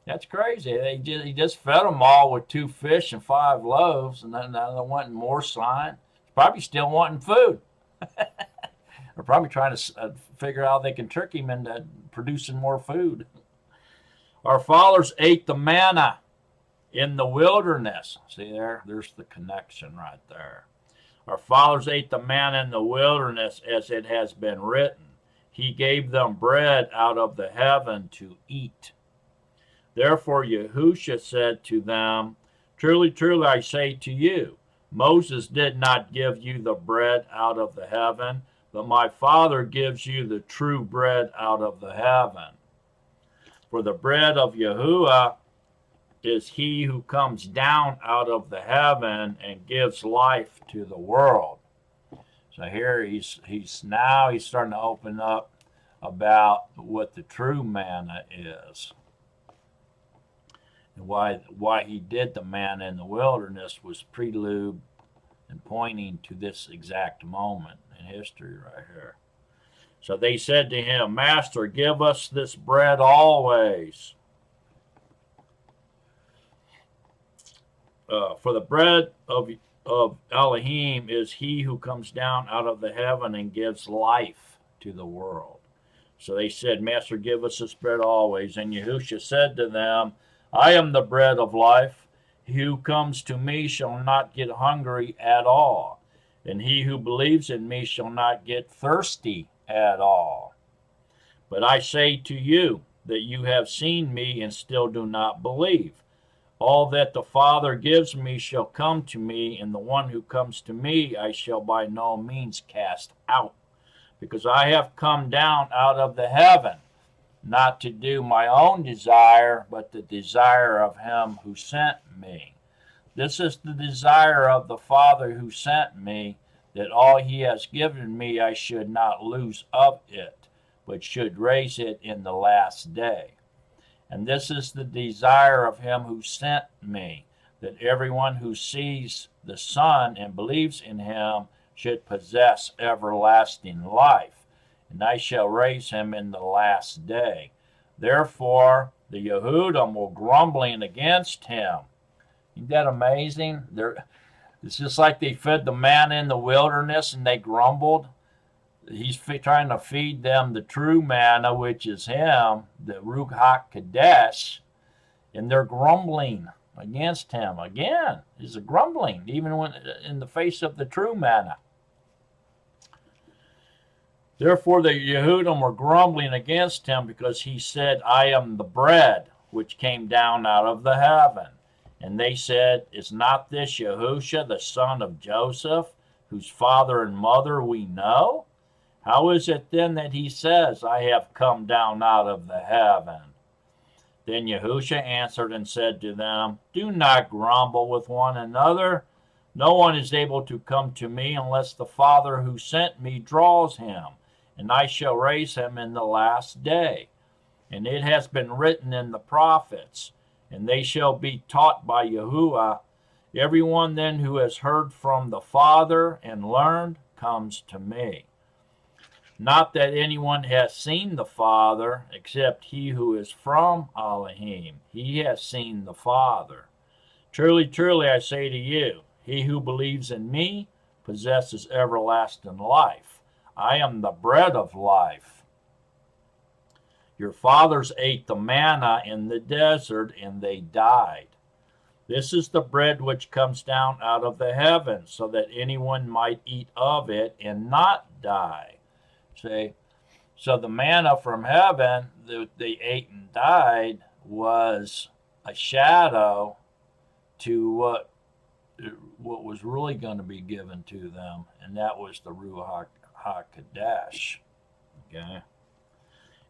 Speaker 1: That's crazy. He just fed them all with 2 fish and 5 loaves, and now they're wanting more sign. Probably still wanting food. They're probably trying to figure out how they can trick him into producing more food. "Our fathers ate the manna in the wilderness." See there's the connection right there. "Our fathers ate the manna in the wilderness, as it has been written. He gave them bread out of the heaven to eat." Therefore Yahusha said to them, "Truly, truly, I say to you, Moses did not give you the bread out of the heaven, but my Father gives you the true bread out of the heaven. For the bread of Yahuwah is he who comes down out of the heaven and gives life to the world." So here he's starting to open up about what the true manna is. And why he did the manna in the wilderness was prelude and pointing to this exact moment in history right here. So they said to him, "Master, give us this bread always." For the bread of Elohim is he who comes down out of the heaven and gives life to the world. So they said, "Master, give us this bread always." And Yahusha said to them, "I am the bread of life. He who comes to me shall not get hungry at all, and he who believes in me shall not get thirsty at all. But I say to you that you have seen me and still do not believe. All that the Father gives me shall come to me, and the one who comes to me I shall by no means cast out, because I have come down out of the heaven, not to do my own desire, but the desire of him who sent me. This is the desire of the Father who sent me, that all he has given me I should not lose of it, but should raise it in the last day. And this is the desire of him who sent me, that everyone who sees the Son and believes in him should possess everlasting life, and I shall raise him in the last day. Therefore, the Yehudim were grumbling against him." Isn't that amazing? It's just like they fed the manna in the wilderness and they grumbled. He's trying to feed them the true manna, which is him, the Ruach Kadesh, and they're grumbling against him. Again, it's a grumbling, even when in the face of the true manna. Therefore the Yehudim were grumbling against him, because he said, I am the bread which came down out of the heaven. And they said, Is not this Yahusha, the son of Joseph, whose father and mother we know? How is it then that he says, I have come down out of the heaven? Then Yahusha answered and said to them, Do not grumble with one another. No one is able to come to me unless the Father who sent me draws him, and I shall raise him in the last day. And it has been written in the prophets, and they shall be taught by Yahuwah. Everyone then who has heard from the Father and learned comes to me. Not that anyone has seen the Father, except he who is from Elohim. He has seen the Father. Truly, truly, I say to you, he who believes in me possesses everlasting life. I am the bread of life. Your fathers ate the manna in the desert, and they died. This is the bread which comes down out of the heavens, so that anyone might eat of it and not die. See, so the manna from heaven that they ate and died was a shadow to what was really going to be given to them, and that was the Ruach HaKodesh. Okay,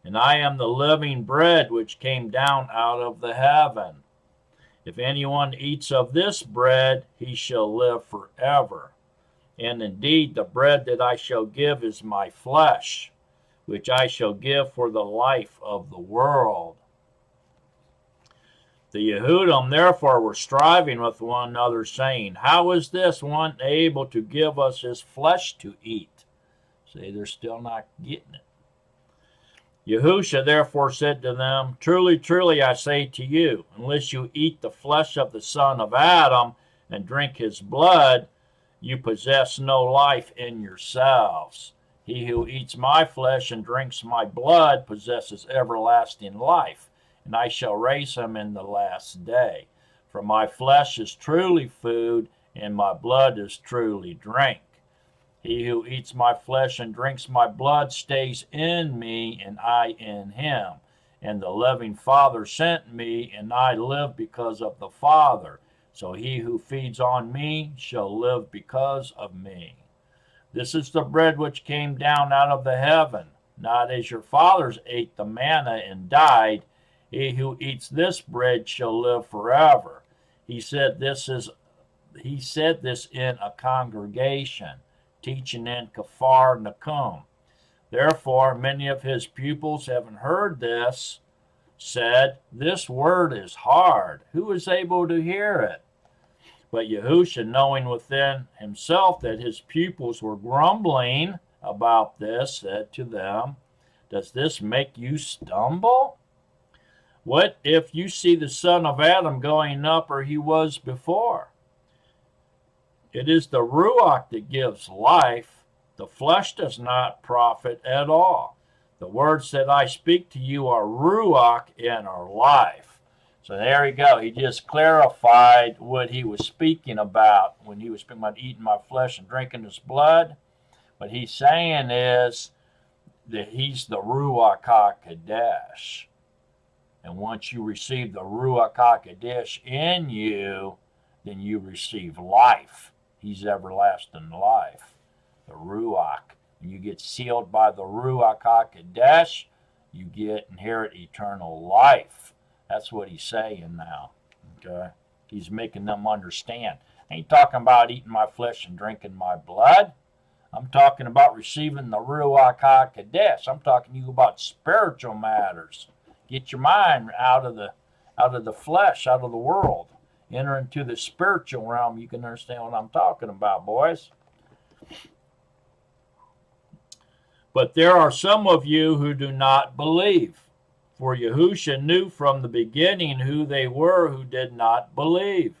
Speaker 1: and I am the living bread which came down out of the heaven. If anyone eats of this bread, he shall live forever. And indeed, the bread that I shall give is my flesh, which I shall give for the life of the world. The Yehudim therefore were striving with one another, saying, How is this one able to give us his flesh to eat? See, they're still not getting it. Yahusha therefore said to them, Truly, truly, I say to you, unless you eat the flesh of the son of Adam and drink his blood, you possess no life in yourselves. He who eats my flesh and drinks my blood possesses everlasting life, and I shall raise him in the last day. For my flesh is truly food, and my blood is truly drink. He who eats my flesh and drinks my blood stays in me, and I in him. And the living Father sent me, and I live because of the Father. So he who feeds on me shall live because of me. This is the bread which came down out of the heaven, not as your fathers ate the manna and died. He who eats this bread shall live forever. He said this in a congregation, teaching in Kafar Nakum. Therefore, many of his pupils, having heard this, said, This word is hard. Who is able to hear it? But Yahusha, knowing within himself that his pupils were grumbling about this, said to them, Does this make you stumble? What if you see the son of Adam going up where he was before? It is the Ruach that gives life. The flesh does not profit at all. The words that I speak to you are Ruach and are life. So there you go. He just clarified what he was speaking about when he was speaking about eating my flesh and drinking his blood. What he's saying is that he's the Ruach HaKodesh. And once you receive the Ruach HaKodesh in you, then you receive life. He's everlasting life, the Ruach. When you get sealed by the Ruach HaKodesh, you inherit eternal life. That's what he's saying now. Okay? He's making them understand. I ain't talking about eating my flesh and drinking my blood. I'm talking about receiving the Ruach HaKodesh. I'm talking to you about spiritual matters. Get your mind out of the flesh, out of the world. Enter into the spiritual realm. You can understand what I'm talking about, boys. But there are some of you who do not believe. For Yahusha knew from the beginning who they were who did not believe,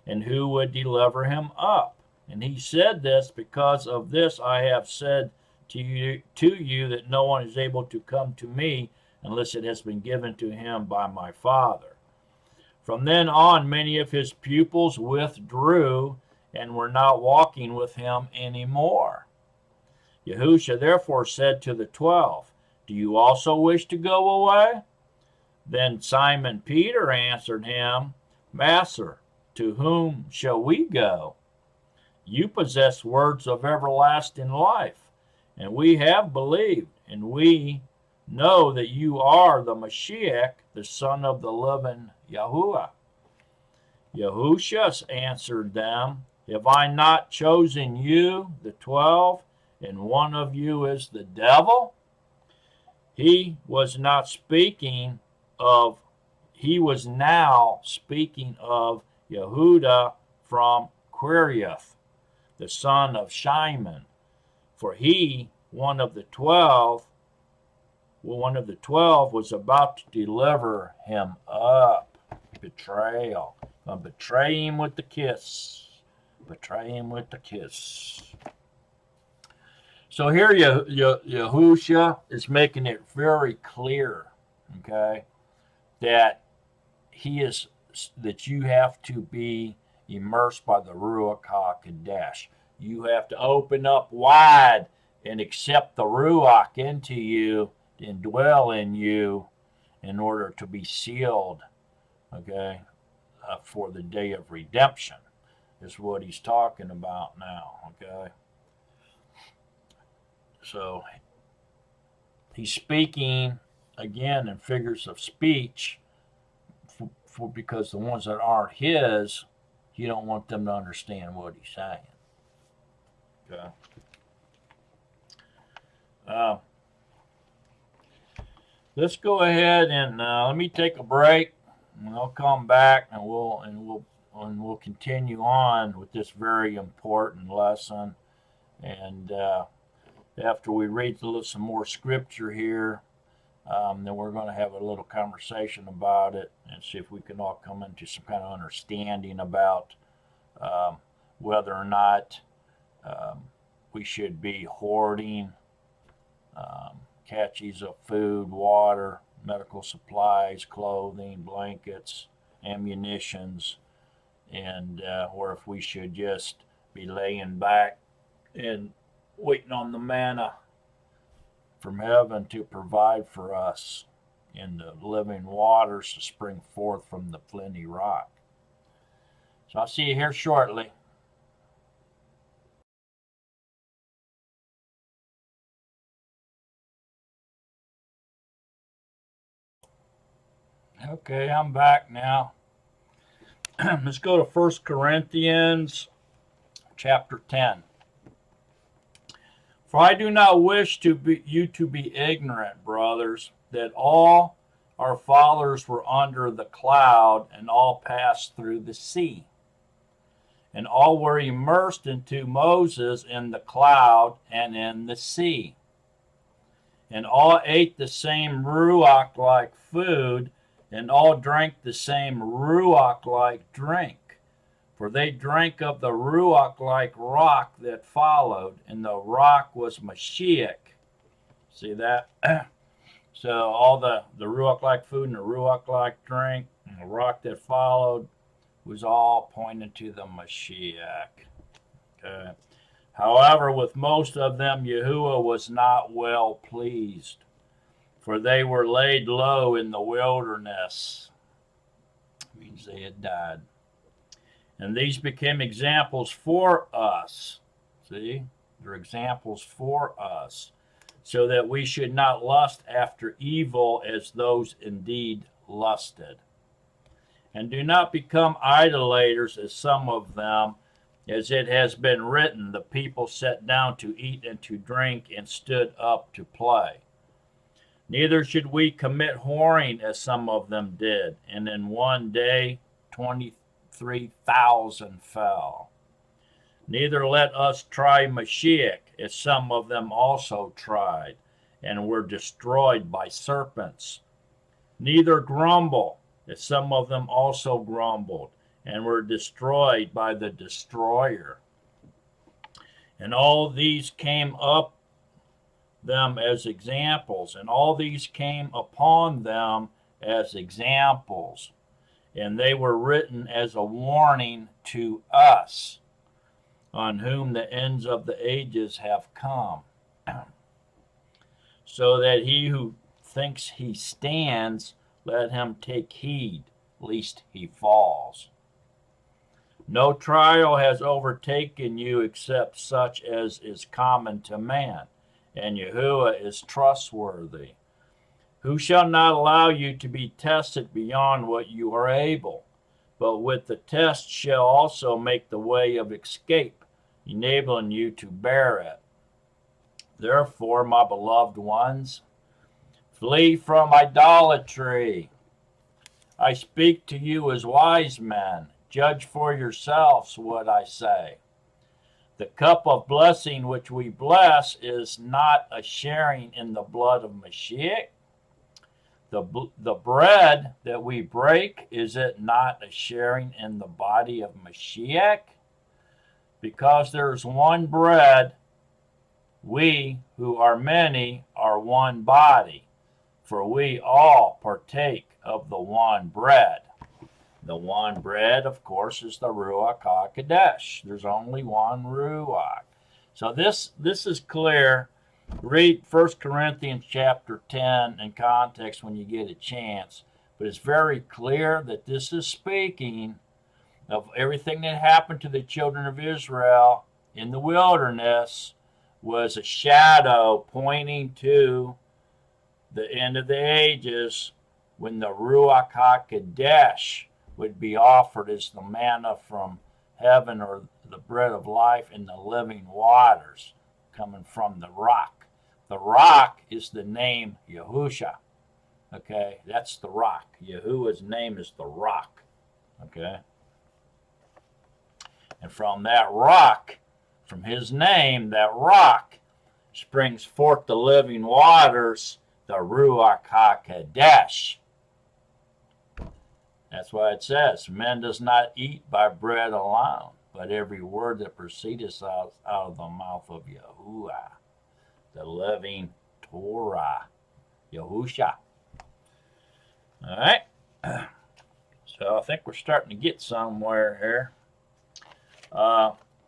Speaker 1: and who would deliver him up. And he said this, because of this I have said to you that no one is able to come to me unless it has been given to him by my Father. From then on, many of his pupils withdrew and were not walking with him anymore. Yahushua therefore said to the 12, Do you also wish to go away? Then Simon Peter answered him, Master, to whom shall we go? You possess words of everlasting life, and we have believed, and we know that you are the Mashiach, the Son of the living Yahuwah. Yahushua answered them, Have I not chosen you, the 12, and one of you is the devil? He was now speaking of Yehuda from Quiriath, the son of Shimon, for he, one of the 12, was about to deliver him up. Betrayal. Gonna betray him with the kiss. Betray him with the kiss. So here Yahushua is making it very clear, okay, that you have to be immersed by the Ruach HaKodesh. You have to open up wide and accept the Ruach into you and dwell in you in order to be sealed, okay, for the day of redemption is what he's talking about now, okay? So he's speaking again in figures of speech because the ones that aren't his, you don't want them to understand what he's saying. Okay. Let's go ahead and let me take a break, and I'll come back and we'll continue on with this very important lesson. And after we read some more scripture here, then we're going to have a little conversation about it and see if we can all come into some kind of understanding about whether or not we should be hoarding catches of food, water, medical supplies, clothing, blankets, ammunitions, and or if we should just be laying back and waiting on the manna from heaven to provide for us in the living waters to spring forth from the flinty rock. So I'll see you here shortly. Okay, I'm back now. Let's go to 1 Corinthians chapter 10. For I do not wish you to be ignorant, brothers, that all our fathers were under the cloud and all passed through the sea. And all were immersed into Moses in the cloud and in the sea. And all ate the same Ruach-like food, and all drank the same Ruach-like drink. For they drank of the Ruach-like rock that followed, and the rock was Mashiach. See that? So all the Ruach-like food and the Ruach-like drink and the rock that followed was all pointed to the Mashiach. Okay. However, with most of them, Yahuwah was not well pleased, for they were laid low in the wilderness. It means they had died. And these became examples for us. See? They're examples for us, so that we should not lust after evil as those indeed lusted. And do not become idolaters as some of them, as it has been written, the people sat down to eat and to drink and stood up to play. Neither should we commit whoring as some of them did, and in one day 23,000 fell. Neither let us try Mashiach, as some of them also tried, and were destroyed by serpents. Neither grumble, as some of them also grumbled, and were destroyed by the destroyer. And all these came up them as examples, and all these came upon them as examples, and they were written as a warning to us, on whom the ends of the ages have come. so that he who thinks he stands, let him take heed, lest he falls. No trial has overtaken you except such as is common to man, and Yahuwah is trustworthy, who shall not allow you to be tested beyond what you are able, but with the test shall also make the way of escape, enabling you to bear it. Therefore, my beloved ones, flee from idolatry. I speak to you as wise men. Judge for yourselves what I say. The cup of blessing which we bless is not a sharing in the blood of Mashiach. The bread that we break, is it not a sharing in the body of Mashiach? Because there is one bread, we who are many are one body, for we all partake of the one bread. The one bread, of course, is the Ruach HaKodesh. There's only one Ruach. So this is clear. Read 1 Corinthians chapter 10 in context when you get a chance. But it's very clear that this is speaking of everything that happened to the children of Israel in the wilderness was a shadow pointing to the end of the ages, when the Ruach HaKodesh would be offered as the manna from heaven, or the bread of life in the living waters coming from the rock. The rock is the name Yahusha. Okay, that's the rock. Yahuwah's name is the rock. Okay, and from that rock, from his name, that rock springs forth the living waters, the Ruach HaKodesh. That's why it says, man does not eat by bread alone, but every word that proceedeth out of the mouth of Yahuwah, the living Torah, Yahusha. All right. So I think we're starting to get somewhere here.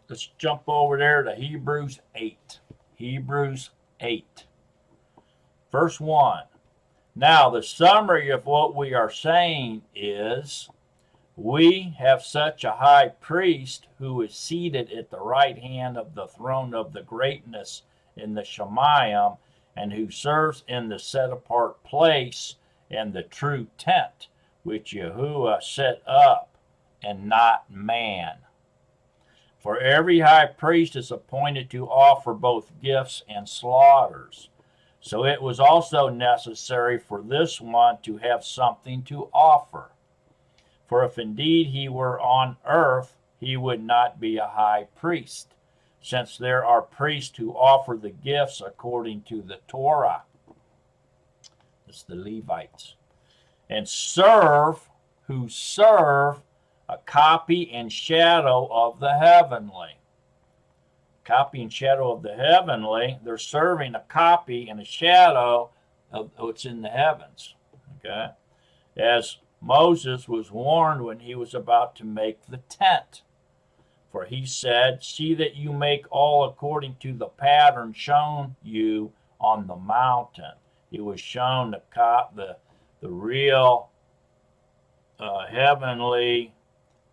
Speaker 1: Let's jump over there to Hebrews 8. Hebrews 8. Verse 1. Now, the summary of what we are saying is, we have such a high priest who is seated at the right hand of the throne of the greatness in the Shemayim, and who serves in the set-apart place and the true tent, which Yahuwah set up, and not man. For every high priest is appointed to offer both gifts and slaughters. So it was also necessary for this one to have something to offer. For if indeed he were on earth, he would not be a high priest, since there are priests who offer the gifts according to the Torah. It's the Levites. And who serve a copy and shadow of the heavenly. Copy and shadow of the heavenly, they're serving a copy and a shadow of what's in the heavens. Okay, as Moses was warned when he was about to make the tent, for he said, see that you make all according to the pattern shown you on the mountain. He was shown the real heavenly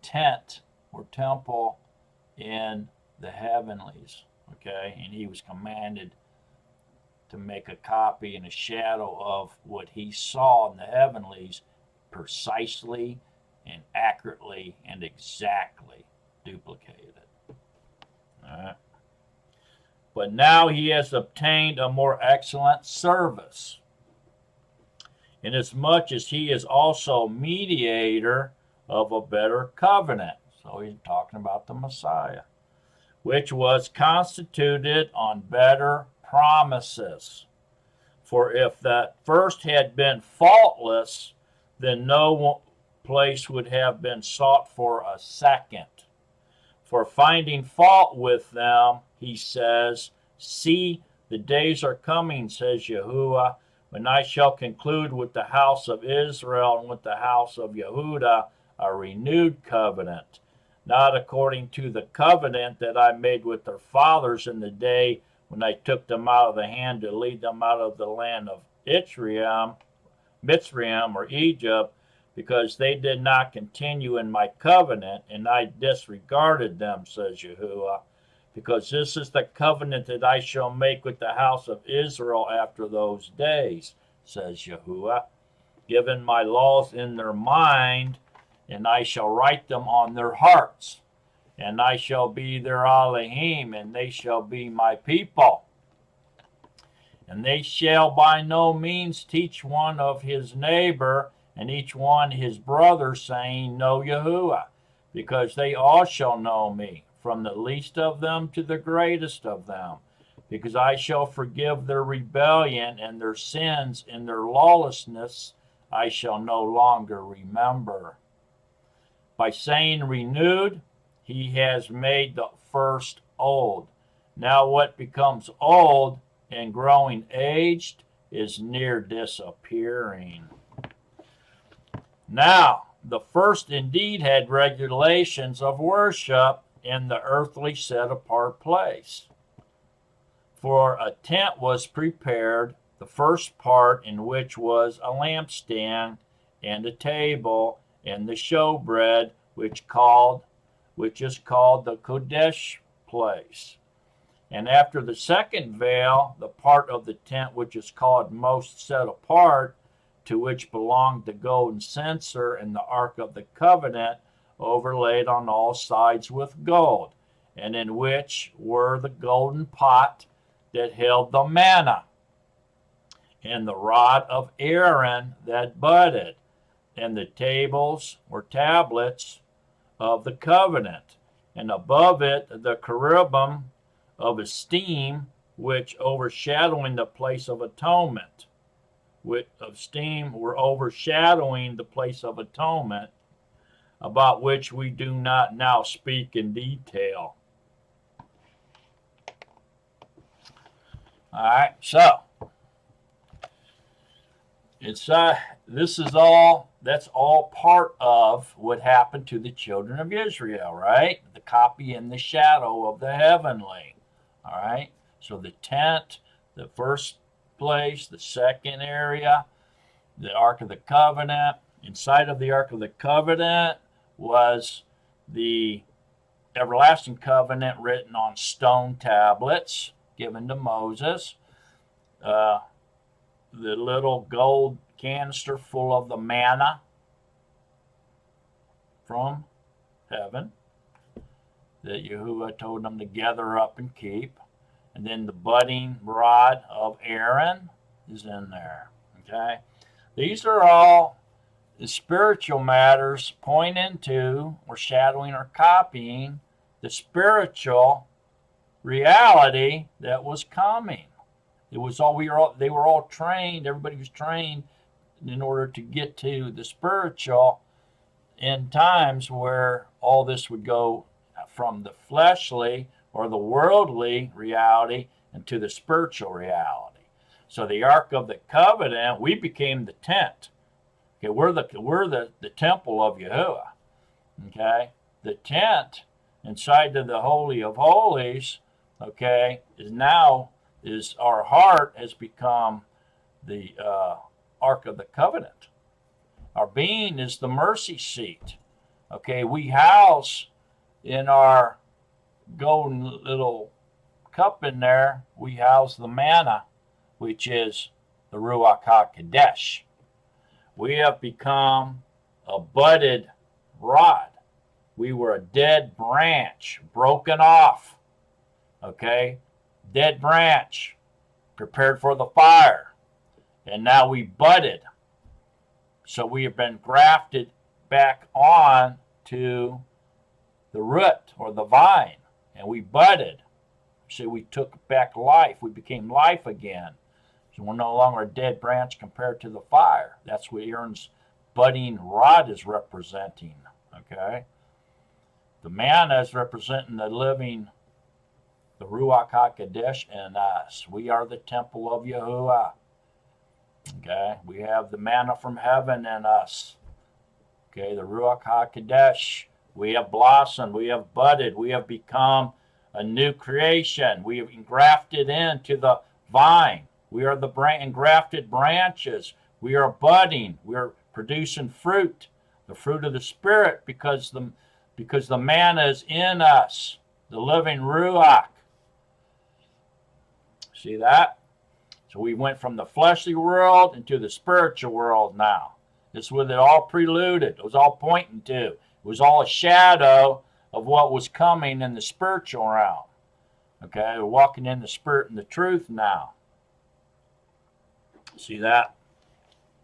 Speaker 1: tent or temple in the heavenlies, okay, and he was commanded to make a copy and a shadow of what he saw in the heavenlies, precisely and accurately and exactly duplicated it. All right. But now he has obtained a more excellent service, inasmuch as he is also mediator of a better covenant. So he's talking about the Messiah, which was constituted on better promises. For if that first had been faultless, then no place would have been sought for a second. For finding fault with them, he says, see, the days are coming, says Yahuwah, when I shall conclude with the house of Israel and with the house of Yehudah a renewed covenant, not according to the covenant that I made with their fathers in the day when I took them out of the hand to lead them out of the land of Mitzrayim or Egypt, because they did not continue in my covenant, and I disregarded them, says Yahuwah. Because this is the covenant that I shall make with the house of Israel after those days, says Yahuwah, giving my laws in their mind, and I shall write them on their hearts. And I shall be their Elohim, and they shall be my people. And they shall by no means teach one of his neighbor, and each one his brother, saying, Know Yahuwah, because they all shall know me, from the least of them to the greatest of them, because I shall forgive their rebellion and their sins, and their lawlessness I shall no longer remember. By saying renewed, he has made the first old. Now what becomes old and growing aged is near disappearing. Now, the first indeed had regulations of worship in the earthly set-apart place. For a tent was prepared, the first part in which was a lampstand and a table and the showbread, which is called the Kodesh place. And after the second veil, the part of the tent which is called most set apart, to which belonged the golden censer and the ark of the covenant, overlaid on all sides with gold, and in which were the golden pot that held the manna, and the rod of Aaron that budded, and the tables or tablets of the covenant, and above it the cherubim of esteem, which overshadowing the place of atonement, were overshadowing the place of atonement, about which we do not now speak in detail. All right, so that's all part of what happened to the children of Israel, right? The copy and the shadow of the heavenly. All right, so the tent, the first place, the second area, the Ark of the Covenant. Inside of the Ark of the Covenant was the everlasting covenant written on stone tablets given to Moses. The little gold canister full of the manna from heaven that Yahuwah told them to gather up and keep. And then the budding rod of Aaron is in there. Okay? These are all the spiritual matters pointing to or shadowing or copying the spiritual reality that was coming. It was all they were all trained, everybody was trained in order to get to the spiritual in times where all this would go from the fleshly or the worldly reality into the spiritual reality. So the Ark of the Covenant, we became the tent. Okay, we're the temple of Yahuwah. Okay, the tent inside of the Holy of Holies, okay, is our heart has become the Ark of the Covenant. Our being is the mercy seat. Okay, we house in our golden little cup in there, we house the manna, which is the Ruach HaKodesh. We have become a budded rod. We were a dead branch, broken off. Okay, dead branch, prepared for the fire. And now we budded. So we have been grafted back on to the root or the vine, and we budded. So we took back life. We became life again. So we're no longer a dead branch compared to the fire. That's what Aaron's budding rod is representing. Okay? The manna is representing the living, the Ruach HaKodesh in us. We are the temple of Yahuwah. Okay? We have the manna from heaven in us. Okay? The Ruach HaKodesh. We have blossomed. We have budded. We have become a new creation. We have engrafted into the vine. We are the engrafted branches. We are budding. We are producing fruit, the fruit of the Spirit, because the manna is in us, the living ruach. See that? So we went from the fleshly world into the spiritual world now. This is what it all preluded. It was all pointing to. It was all a shadow of what was coming in the spiritual realm. Okay, we're walking in the Spirit and the truth now. See that?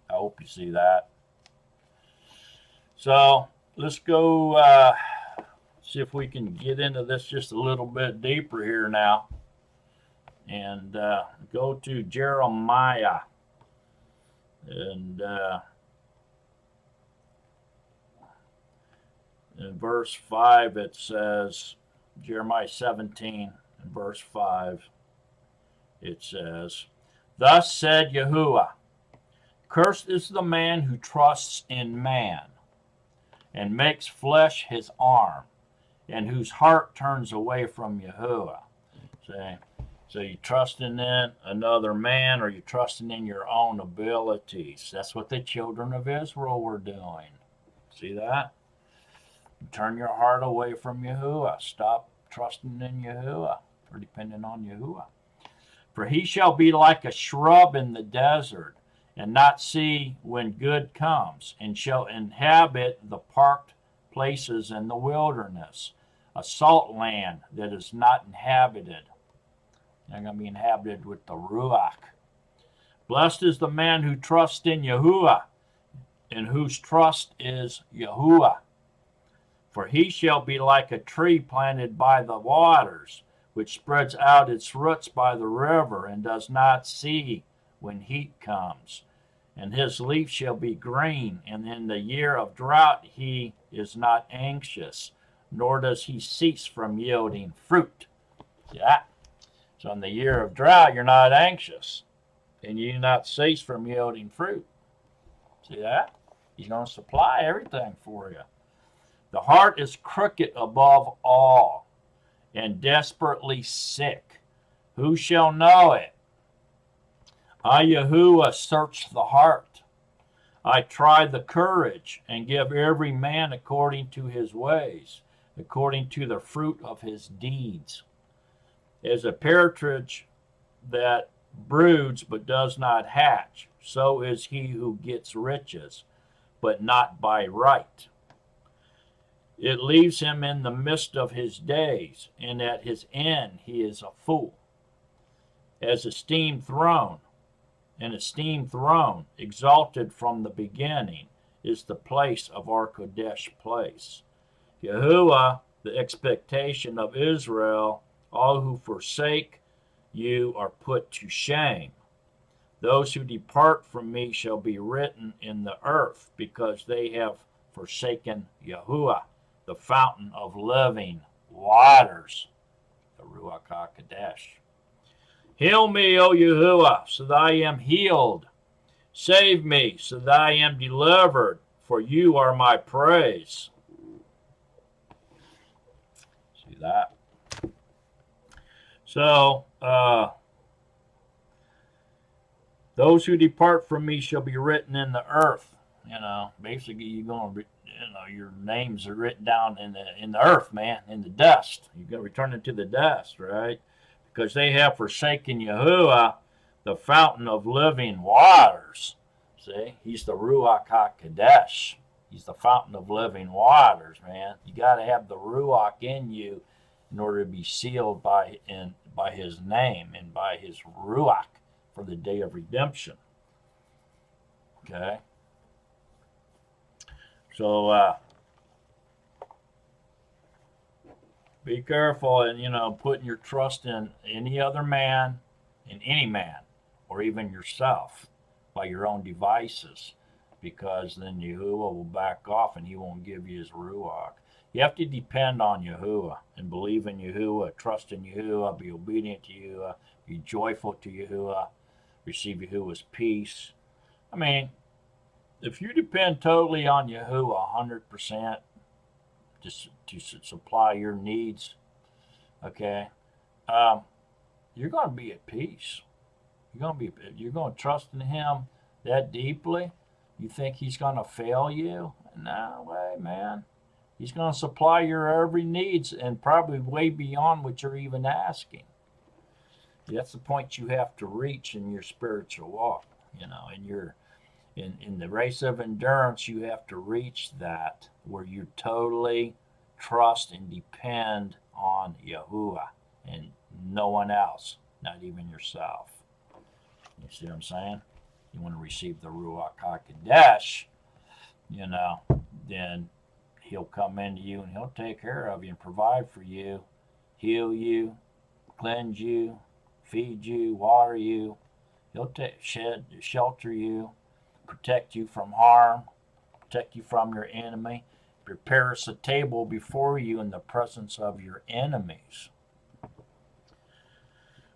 Speaker 1: I hope you see that. So let's go see if we can get into this just a little bit deeper here now. And go to Jeremiah. And in verse 5 it says, Jeremiah 17 and verse 5, it says, Thus said Yahuwah, Cursed is the man who trusts in man, and makes flesh his arm, and whose heart turns away from Yahuwah. See? So you're trusting in another man, or you're trusting in your own abilities. That's what the children of Israel were doing. See that? Turn your heart away from Yahuwah. Stop trusting in Yahuwah, or depending on Yahuwah. For he shall be like a shrub in the desert, and not see when good comes, and shall inhabit the parked places in the wilderness, a salt land that is not inhabited. They're going to be inhabited with the Ruach. Blessed is the man who trusts in Yahuwah, and whose trust is Yahuwah. For he shall be like a tree planted by the waters, which spreads out its roots by the river, and does not see when heat comes. And his leaf shall be green, and in the year of drought he is not anxious, nor does he cease from yielding fruit. Yeah. So in the year of drought, you're not anxious, and you do not cease from yielding fruit. See that? He's going to supply everything for you. The heart is crooked above all, and desperately sick. Who shall know it? I, Yahuwah, search the heart. I try the courage, and give every man according to his ways, according to the fruit of his deeds. As a partridge that broods but does not hatch, so is he who gets riches, but not by right. It leaves him in the midst of his days, and at his end he is a fool. As a steam throne, exalted from the beginning, is the place of our Kodesh place. Yahuwah, the expectation of Israel, all who forsake you are put to shame. Those who depart from me shall be written in the earth, because they have forsaken Yahuwah, the fountain of living waters, the Ruach HaKodesh. Heal me, O Yahuwah, so that I am healed. Save me, so that I am delivered, for you are my praise. See that? So, those who depart from me shall be written in the earth. Basically, you're going to, your names are written down in the earth, man, in the dust. You're going to return it to the dust, right? Because they have forsaken Yahuwah, the fountain of living waters. See, he's the Ruach HaKodesh. He's the fountain of living waters, man. You got to have the Ruach in you in order to be sealed by his name and by his Ruach for the day of redemption. Okay? So, be careful and, putting your trust in any other man, in any man, or even yourself by your own devices, because then Yahuwah will back off and he won't give you his Ruach. You have to depend on Yahuwah and believe in Yahuwah, trust in Yahuwah, be obedient to Yahuwah, be joyful to Yahuwah, receive Yahuwah's peace. I mean, if you depend totally on Yahuwah 100% to supply your needs, Okay, you're going to be at peace. You're going to trust in Him that deeply. You think He's going to fail you? No way, man. He's going to supply your every needs and probably way beyond what you're even asking. That's the point you have to reach in your spiritual walk. In the race of endurance, you have to reach that where you totally trust and depend on Yahuwah and no one else, not even yourself. You see what I'm saying? You want to receive the Ruach HaKodesh, then He'll come into you and He'll take care of you and provide for you, heal you, cleanse you, feed you, water you. He'll shelter you, protect you from harm, protect you from your enemy, prepare us a table before you in the presence of your enemies.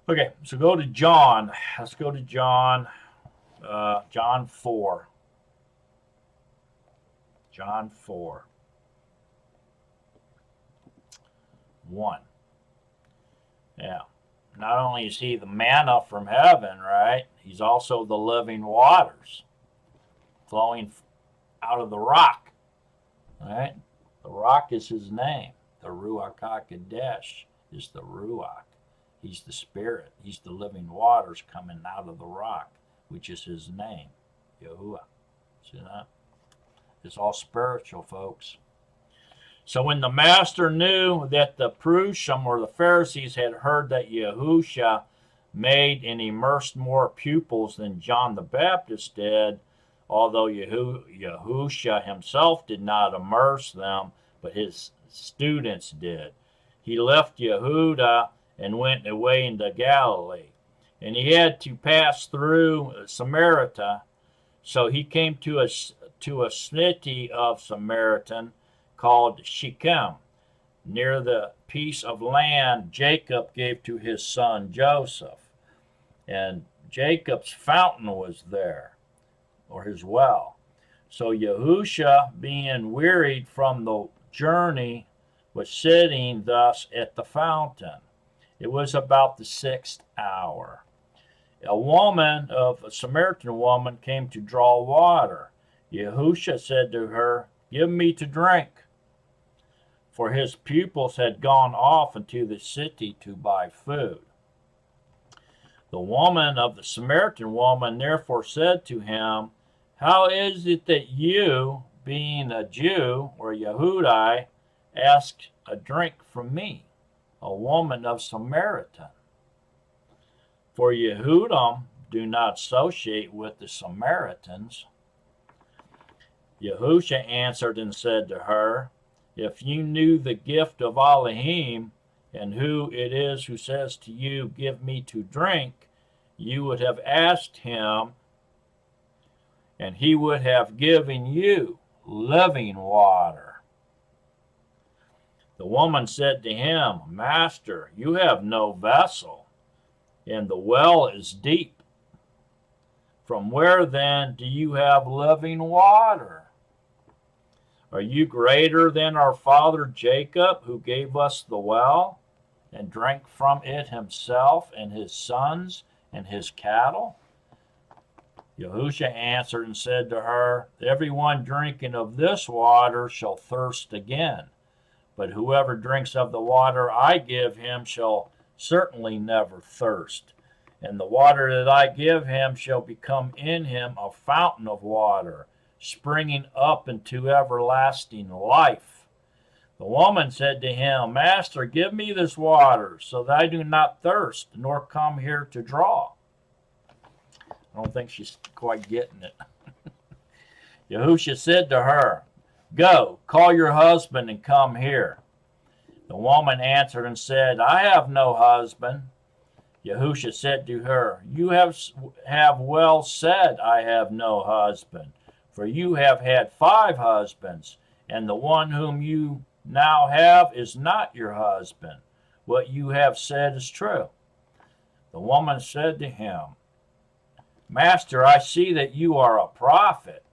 Speaker 1: Okay, so go to John. Let's go to John 4. John 4. 1. Yeah. Not only is He the manna from heaven, right? He's also the living waters flowing out of the rock, right? The rock is His name. The Ruach HaKodesh is the Ruach. He's the Spirit. He's the living waters coming out of the rock, which is His name, Yahuwah. See that? It's all spiritual, folks. So when the Master knew that the Prushim or the Pharisees had heard that Yahusha made and immersed more pupils than John the Baptist did, although Yahusha himself did not immerse them, but his students did, he left Yehuda and went away into Galilee. And he had to pass through Samaria, so he came to a city of Samaritan called Shechem, near the piece of land Jacob gave to his son Joseph. And Jacob's fountain was there, or his well. So Yahusha, being wearied from the journey, was sitting thus at the fountain. It was about the 6th hour. A Samaritan woman came to draw water. Yahusha said to her, "Give me to drink." For his pupils had gone off into the city to buy food. The Samaritan woman therefore said to him, "How is it that you, being a Jew or Yehudai, ask a drink from me, a woman of Samaritan? For Yehudim do not associate with the Samaritans." Yahusha answered and said to her, "If you knew the gift of Elohim, and who it is who says to you, 'Give me to drink,' you would have asked him, and he would have given you living water." The woman said to him, "Master, you have no vessel, and the well is deep. From where then do you have living water? Are you greater than our father Jacob, who gave us the well, and drank from it himself and his sons and his cattle?" Yahusha answered and said to her, "Everyone drinking of this water shall thirst again, but whoever drinks of the water I give him shall certainly never thirst. And the water that I give him shall become in him a fountain of water, springing up into everlasting life." The woman said to him, "Master, give me this water, so that I do not thirst, nor come here to draw." I don't think she's quite getting it. Yahusha said to her, "Go, call your husband and come here." The woman answered and said, "I have no husband." Yahusha said to her, "You have well said, 'I have no husband,' for you have had 5 husbands, and the one whom you now have is not your husband. What you have said is true." The woman said to him, "Master, I see that you are a prophet.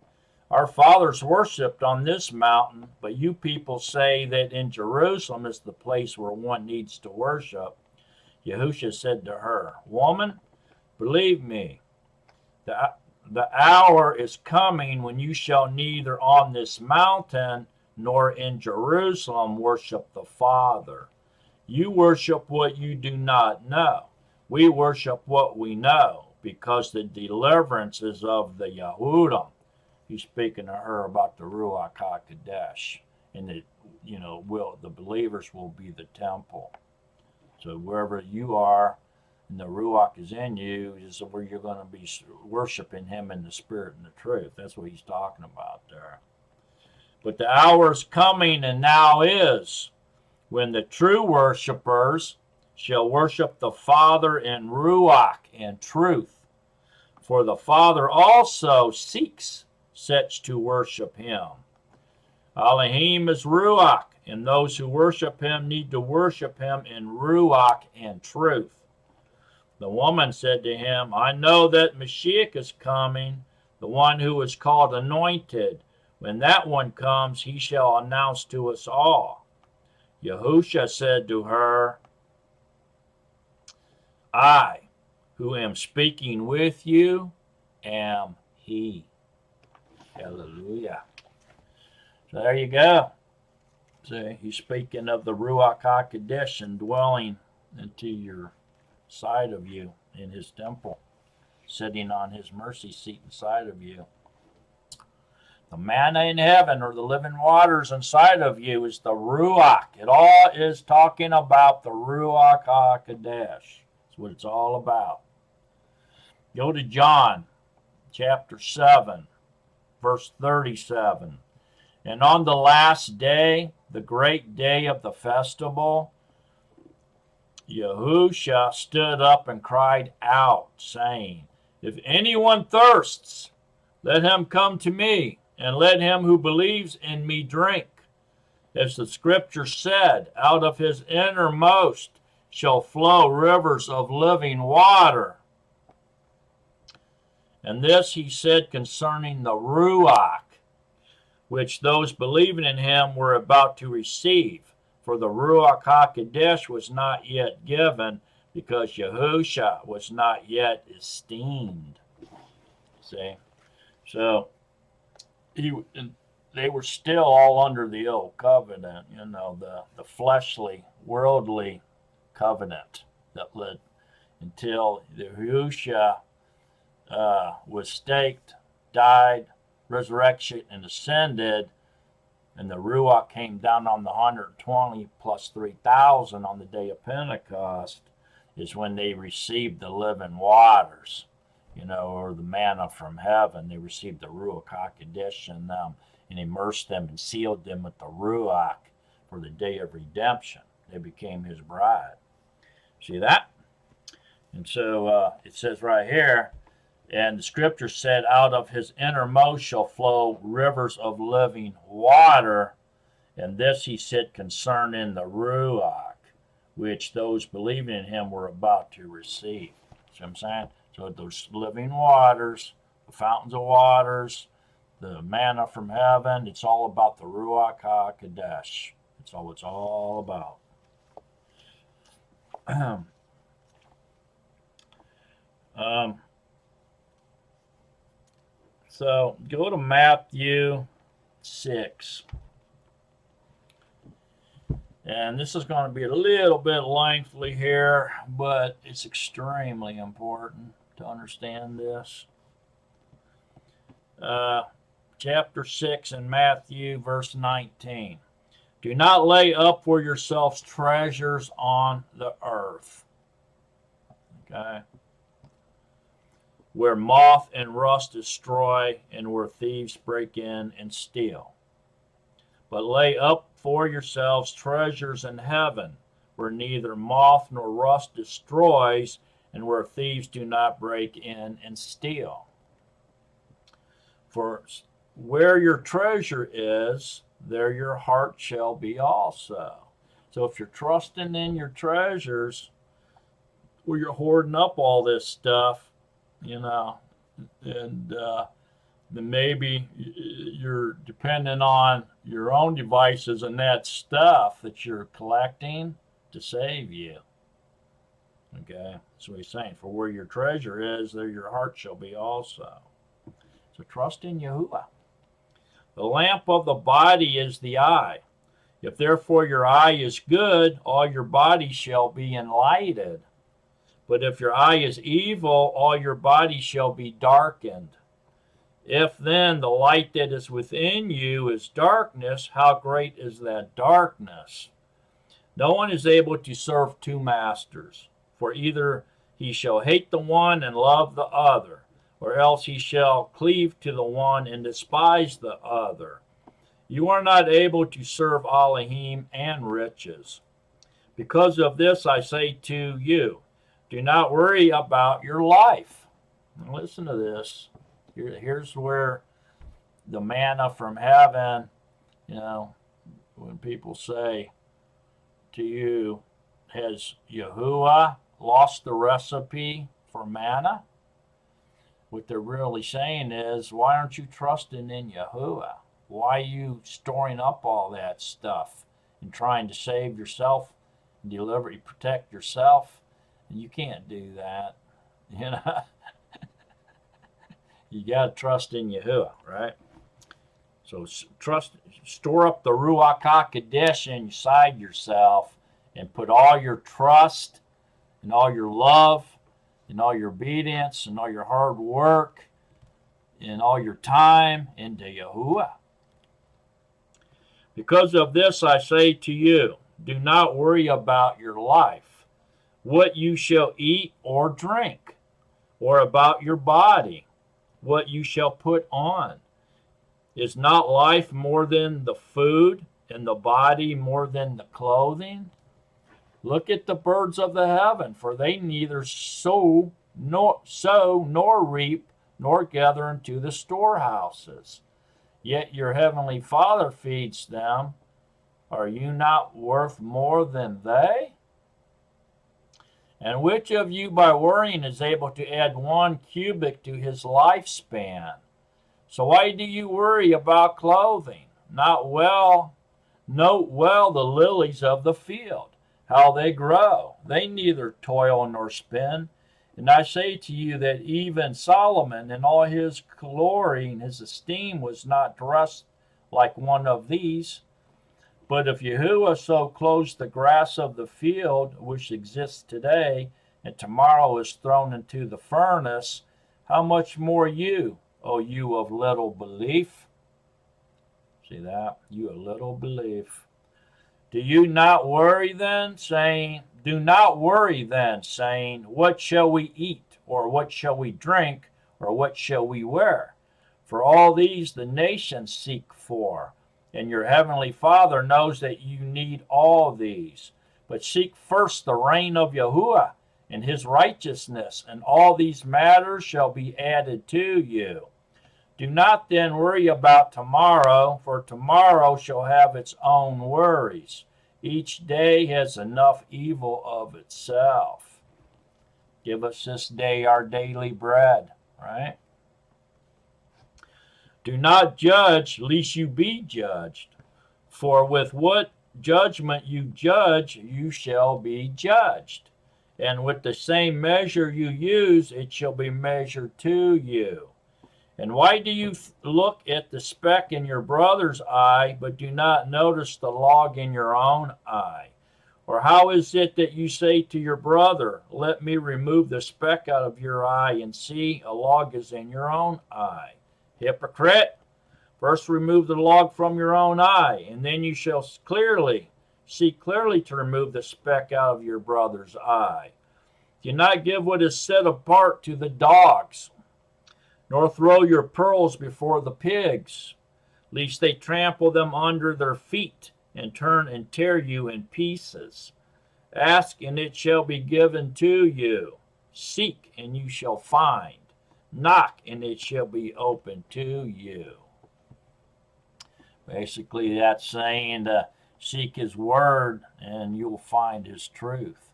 Speaker 1: Our fathers worshipped on this mountain, but you people say that in Jerusalem is the place where one needs to worship. Yahusha said to her, Woman, believe me, the hour is coming when you shall neither on this mountain nor in Jerusalem worship the Father. You worship what you do not know. We worship what we know, because the deliverance is of the Yahudim. He's speaking to her about the Ruach HaKodesh, and the believers will be the temple. So wherever you are, and the Ruach is in you, is where you're going to be worshiping Him in the Spirit and the truth. That's what he's talking about there. But the hour is coming, and now is, when the true worshipers shall worship the Father in Ruach and truth. For the Father also seeks such to worship Him. Elohim is Ruach, and those who worship Him need to worship Him in Ruach and truth. The woman said to him, I know that Mashiach is coming, the one who is called Anointed. When that one comes, he shall announce to us all. Yahusha said to her, I, who am speaking with you, am He. Hallelujah. So there you go. See, he's speaking of the Ruach HaKodesh and dwelling into your side of you in His temple, sitting on His mercy seat inside of you. The manna in heaven, or the living waters inside of you, is the Ruach. It all is talking about the Ruach HaKodesh. That's what it's all about. Go to John chapter 7, verse 37. And on the last day, the great day of the festival, Yahusha stood up and cried out, saying, If anyone thirsts, let him come to me, and let him who believes in me drink. As the scripture said, out of his innermost shall flow rivers of living water. And this he said concerning the Ruach, which those believing in him were about to receive. For the Ruach HaKodesh was not yet given, because Yahusha was not yet esteemed. See? So, they were still all under the old covenant, the fleshly, worldly covenant that led until Yahusha was staked, died, resurrection, and ascended. And the Ruach came down on the 120 plus 3,000 on the day of Pentecost, is when they received the living waters, or the manna from heaven. They received the Ruach HaKodesh in them and immersed them and sealed them with the Ruach for the day of redemption. They became His bride. See that? And so it says right here, and the scripture said, out of his innermost shall flow rivers of living water. And this he said concerning the Ruach, which those believing in him were about to receive. See what I'm saying? So those living waters, the fountains of waters, the manna from heaven, it's all about the Ruach HaKodesh. That's all it's all about. So go to Matthew 6. And this is going to be a little bit lengthy here, but it's extremely important to understand this. Chapter 6 in Matthew, verse 19. Do not lay up for yourselves treasures on the earth, okay, where moth and rust destroy and where thieves break in and steal. But lay up for yourselves treasures in heaven, where neither moth nor rust destroys and where thieves do not break in and steal. For where your treasure is, there your heart shall be also. So if you're trusting in your treasures, where you're hoarding up all this stuff, and then maybe you're dependent on your own devices and that stuff that you're collecting to save you. Okay, that's what he's saying. For where your treasure is, there your heart shall be also. So trust in Yahuwah. The lamp of the body is the eye. If therefore your eye is good, all your body shall be enlightened. But if your eye is evil, all your body shall be darkened. If then the light that is within you is darkness, how great is that darkness? No one is able to serve two masters, for either he shall hate the one and love the other, or else he shall cleave to the one and despise the other. You are not able to serve Elohim and riches. Because of this I say to you, do not worry about your life. Now listen to this. Here's where the manna from heaven, when people say to you, has Yahuwah lost the recipe for manna? What they're really saying is, why aren't you trusting in Yahuwah? Why are you storing up all that stuff and trying to save yourself and deliberately protect yourself? And you can't do that. You got to trust in Yahuwah, right? So store up the Ruach HaKodesh inside yourself and put all your trust and all your love and all your obedience and all your hard work and all your time into Yahuwah. Because of this I say to you, do not worry about your life, what you shall eat or drink, or about your body, what you shall put on. Is not life more than the food, and the body more than the clothing? Look at the birds of the heaven, for they neither sow nor reap nor gather into the storehouses. Yet your heavenly Father feeds them. Are you not worth more than they? And which of you by worrying is able to add 1 cubit to his lifespan? So why do you worry about clothing? Note well the lilies of the field, how they grow. They neither toil nor spin. And I say to you that even Solomon in all his glory and his esteem was not dressed like one of these. But if Yahuwah so clothes the grass of the field, which exists today, and tomorrow is thrown into the furnace, how much more you, O you of little belief? See that? You of little belief. Do not worry then, saying, what shall we eat, or what shall we drink, or what shall we wear? For all these the nations seek for, and your heavenly Father knows that you need all these. But seek first the reign of Yahuwah and his righteousness, and all these matters shall be added to you. Do not then worry about tomorrow, for tomorrow shall have its own worries. Each day has enough evil of itself. Give us this day our daily bread, right? Do not judge, lest you be judged. For with what judgment you judge, you shall be judged. And with the same measure you use, it shall be measured to you. And why do you look at the speck in your brother's eye, but do not notice the log in your own eye? Or how is it that you say to your brother, let me remove the speck out of your eye, and see, a log is in your own eye? Hypocrite! First remove the log from your own eye, and then you shall see clearly to remove the speck out of your brother's eye. Do not give what is set apart to the dogs, nor throw your pearls before the pigs, lest they trample them under their feet, and turn and tear you in pieces. Ask, and it shall be given to you. Seek, and you shall find. Knock, and it shall be opened to you. Basically, that's saying to seek his word, and you'll find his truth.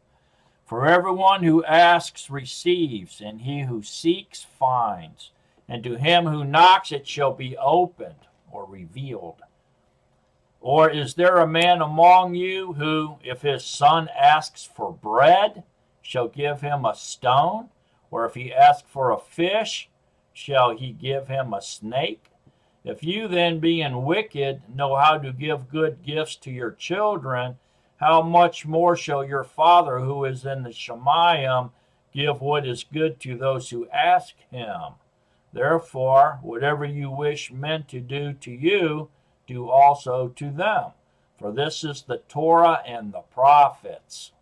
Speaker 1: For everyone who asks receives, and he who seeks finds, and to him who knocks it shall be opened or revealed. Or is there a man among you who, if his son asks for bread, shall give him a stone? Or if he asks for a fish, shall he give him a snake? If you then, being wicked, know how to give good gifts to your children, how much more shall your Father who is in the Shemayim give what is good to those who ask him? Therefore, whatever you wish men to do to you, do also to them. For this is the Torah and the prophets.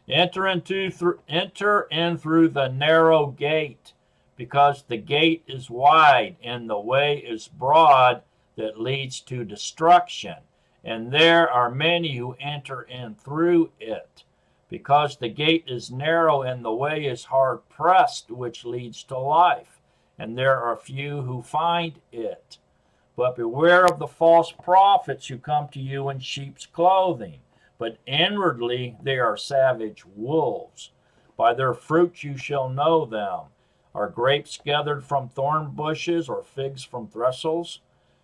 Speaker 1: Enter in through the narrow gate, because the gate is wide and the way is broad that leads to destruction, and there are many who enter in through it. Because the gate is narrow and the way is hard pressed, which leads to life, and there are few who find it. But beware of the false prophets who come to you in sheep's clothing, but inwardly they are savage wolves. By their fruits you shall know them. Are grapes gathered from thorn bushes, or figs from thistles?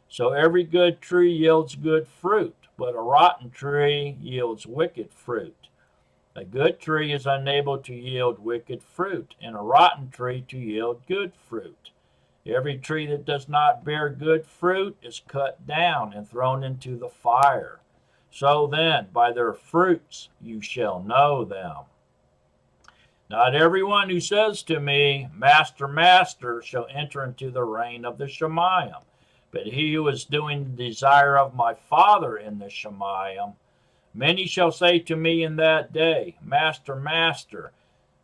Speaker 1: So every good tree yields good fruit, but a rotten tree yields wicked fruit. A good tree is unable to yield wicked fruit, and a rotten tree to yield good fruit. Every tree that does not bear good fruit is cut down and thrown into the fire. So then, by their fruits you shall know them. Not everyone who says to me, Master, Master, shall enter into the reign of the Shemayim, but he who is doing the desire of my Father in the Shemayim. Many shall say to me in that day, Master, Master,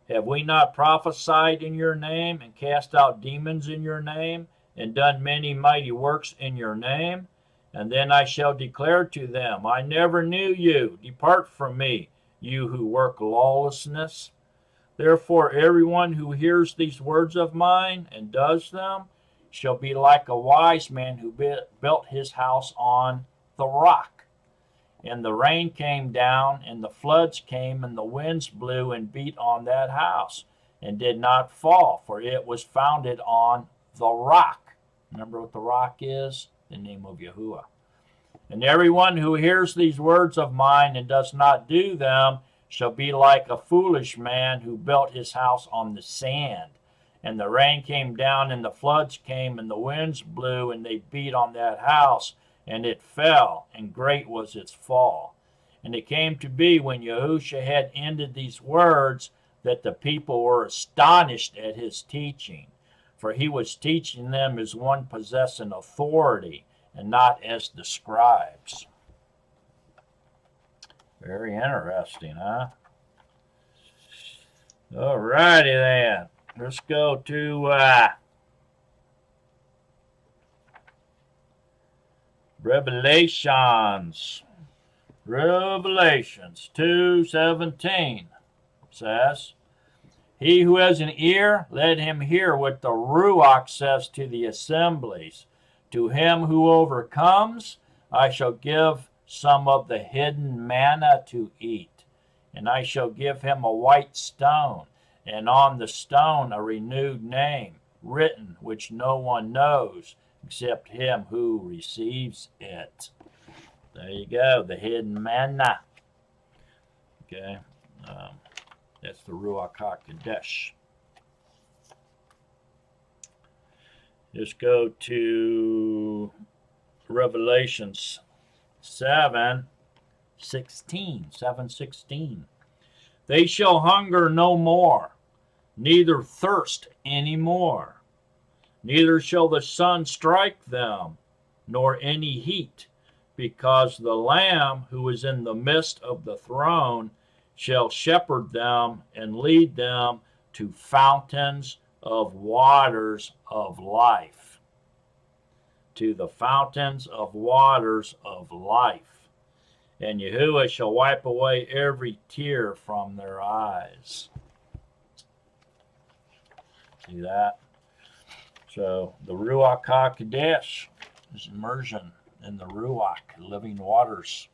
Speaker 1: have we not prophesied in your name, and cast out demons in your name, and done many mighty works in your name? And then I shall declare to them, I never knew you. Depart from me, you who work lawlessness. Therefore everyone who hears these words of mine and does them shall be like a wise man who built his house on the rock. And the rain came down, and the floods came, and the winds blew and beat on that house, and did not fall, for it was founded on the rock. Remember what the rock is? The name of Yahuwah. And everyone who hears these words of mine and does not do them shall be like a foolish man who built his house on the sand. And the rain came down, and the floods came, and the winds blew, and they beat on that house, and it fell, and great was its fall. And it came to be, when Yahushua had ended these words, that the people were astonished at his teaching. For he was teaching them as one possessing authority, and not as the scribes. Very interesting, huh? All righty then. Let's go to Revelations 2:17 says, He who has an ear, let him hear what the Ruach says to the assemblies. To him who overcomes, I shall give some of the hidden manna to eat, and I shall give him a white stone, and on the stone a renewed name, written which no one knows except him who receives it. There you go, the hidden manna. Okay, that's the Ruach HaKodesh. Let's go to Revelations 7:16. They shall hunger no more, neither thirst any more. Neither shall the sun strike them, nor any heat, because the Lamb who is in the midst of the throne shall shepherd them and lead them to fountains of waters of life. To the fountains of waters of life. And Yahuwah shall wipe away every tear from their eyes. See that? So the Ruach HaKodesh is immersion in the Ruach, living waters.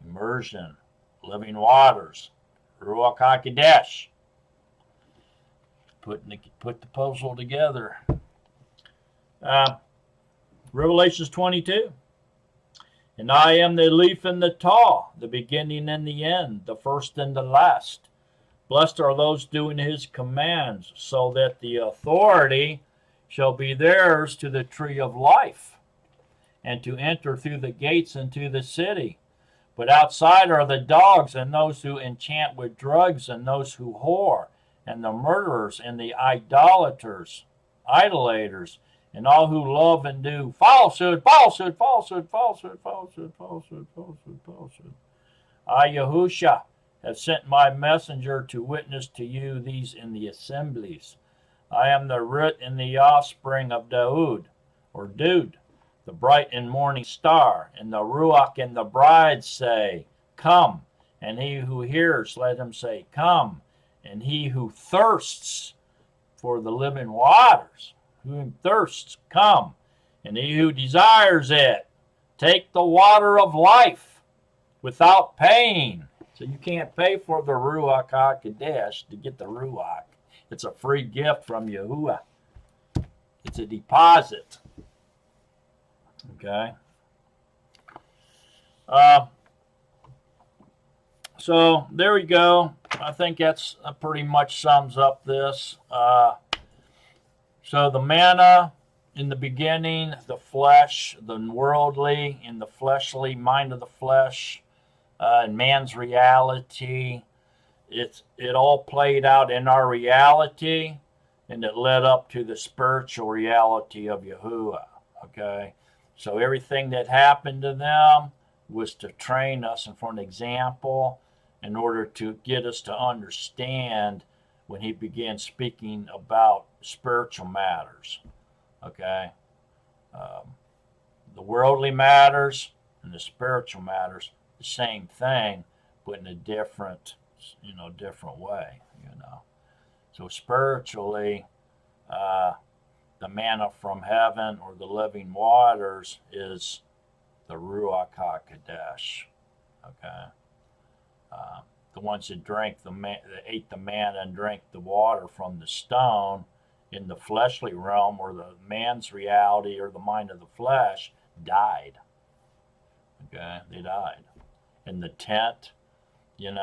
Speaker 1: Immersion, living waters. Ruach HaKodesh. put the puzzle together. Revelations 22. And I am the Aleph and the Taw, the beginning and the end, the first and the last. Blessed are those doing his commands, so that the authority shall be theirs to the tree of life, and to enter through the gates into the city. But outside are the dogs, and those who enchant with drugs, and those who whore, and the murderers, and the idolaters, and all who love and do falsehood. I, Yahusha, have sent my messenger to witness to you these in the assemblies. I am the root and the offspring of Daud, or Dude, the bright and morning star. And the Ruach and the bride say, Come. And he who hears, let him say, Come. And he who thirsts for the living waters, who thirsts, come. And he who desires it, take the water of life without paying. So you can't pay for the Ruach HaKodesh to get the Ruach. It's a free gift from Yahuwah. It's a deposit. Okay. So there we go. I think that's pretty much sums up this. So the manna in the beginning, the flesh, the worldly, in the fleshly, mind of the flesh, and man's reality. It all played out in our reality, and it led up to the spiritual reality of Yahuwah. Okay, so everything that happened to them was to train us and for an example, in order to get us to understand when he began speaking about spiritual matters. Okay, the worldly matters and the spiritual matters, the same thing, but in a different way. So spiritually, the manna from heaven or the living waters is the Ruach HaKodesh. Okay, the ones that that ate the manna and drank the water from the stone in the fleshly realm, or the man's reality or the mind of the flesh, died. Okay, they died in the tent, in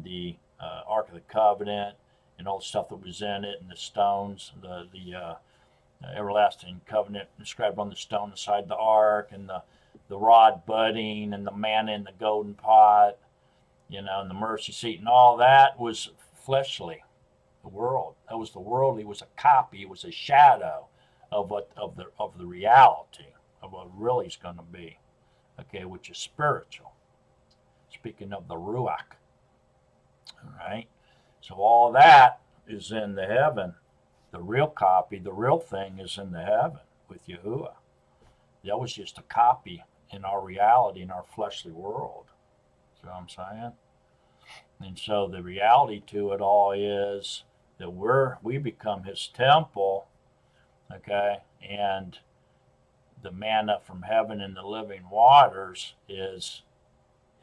Speaker 1: the Ark of the Covenant, and all the stuff that was in it, and the stones, the everlasting covenant inscribed on the stone inside the ark, and the rod budding, and the manna in the golden pot, and the mercy seat, and all that was fleshly. The world. That was the world. It was a copy. It was a shadow of the reality of what really is going to be. Okay, which is spiritual. Speaking of the Ruach. All right. So all that is in the heaven. The real copy, the real thing is in the heaven with Yahuwah. That was just a copy in our reality, in our fleshly world. See what I'm saying? And so the reality to it all is that we become his temple, okay, and the manna from heaven and the living waters is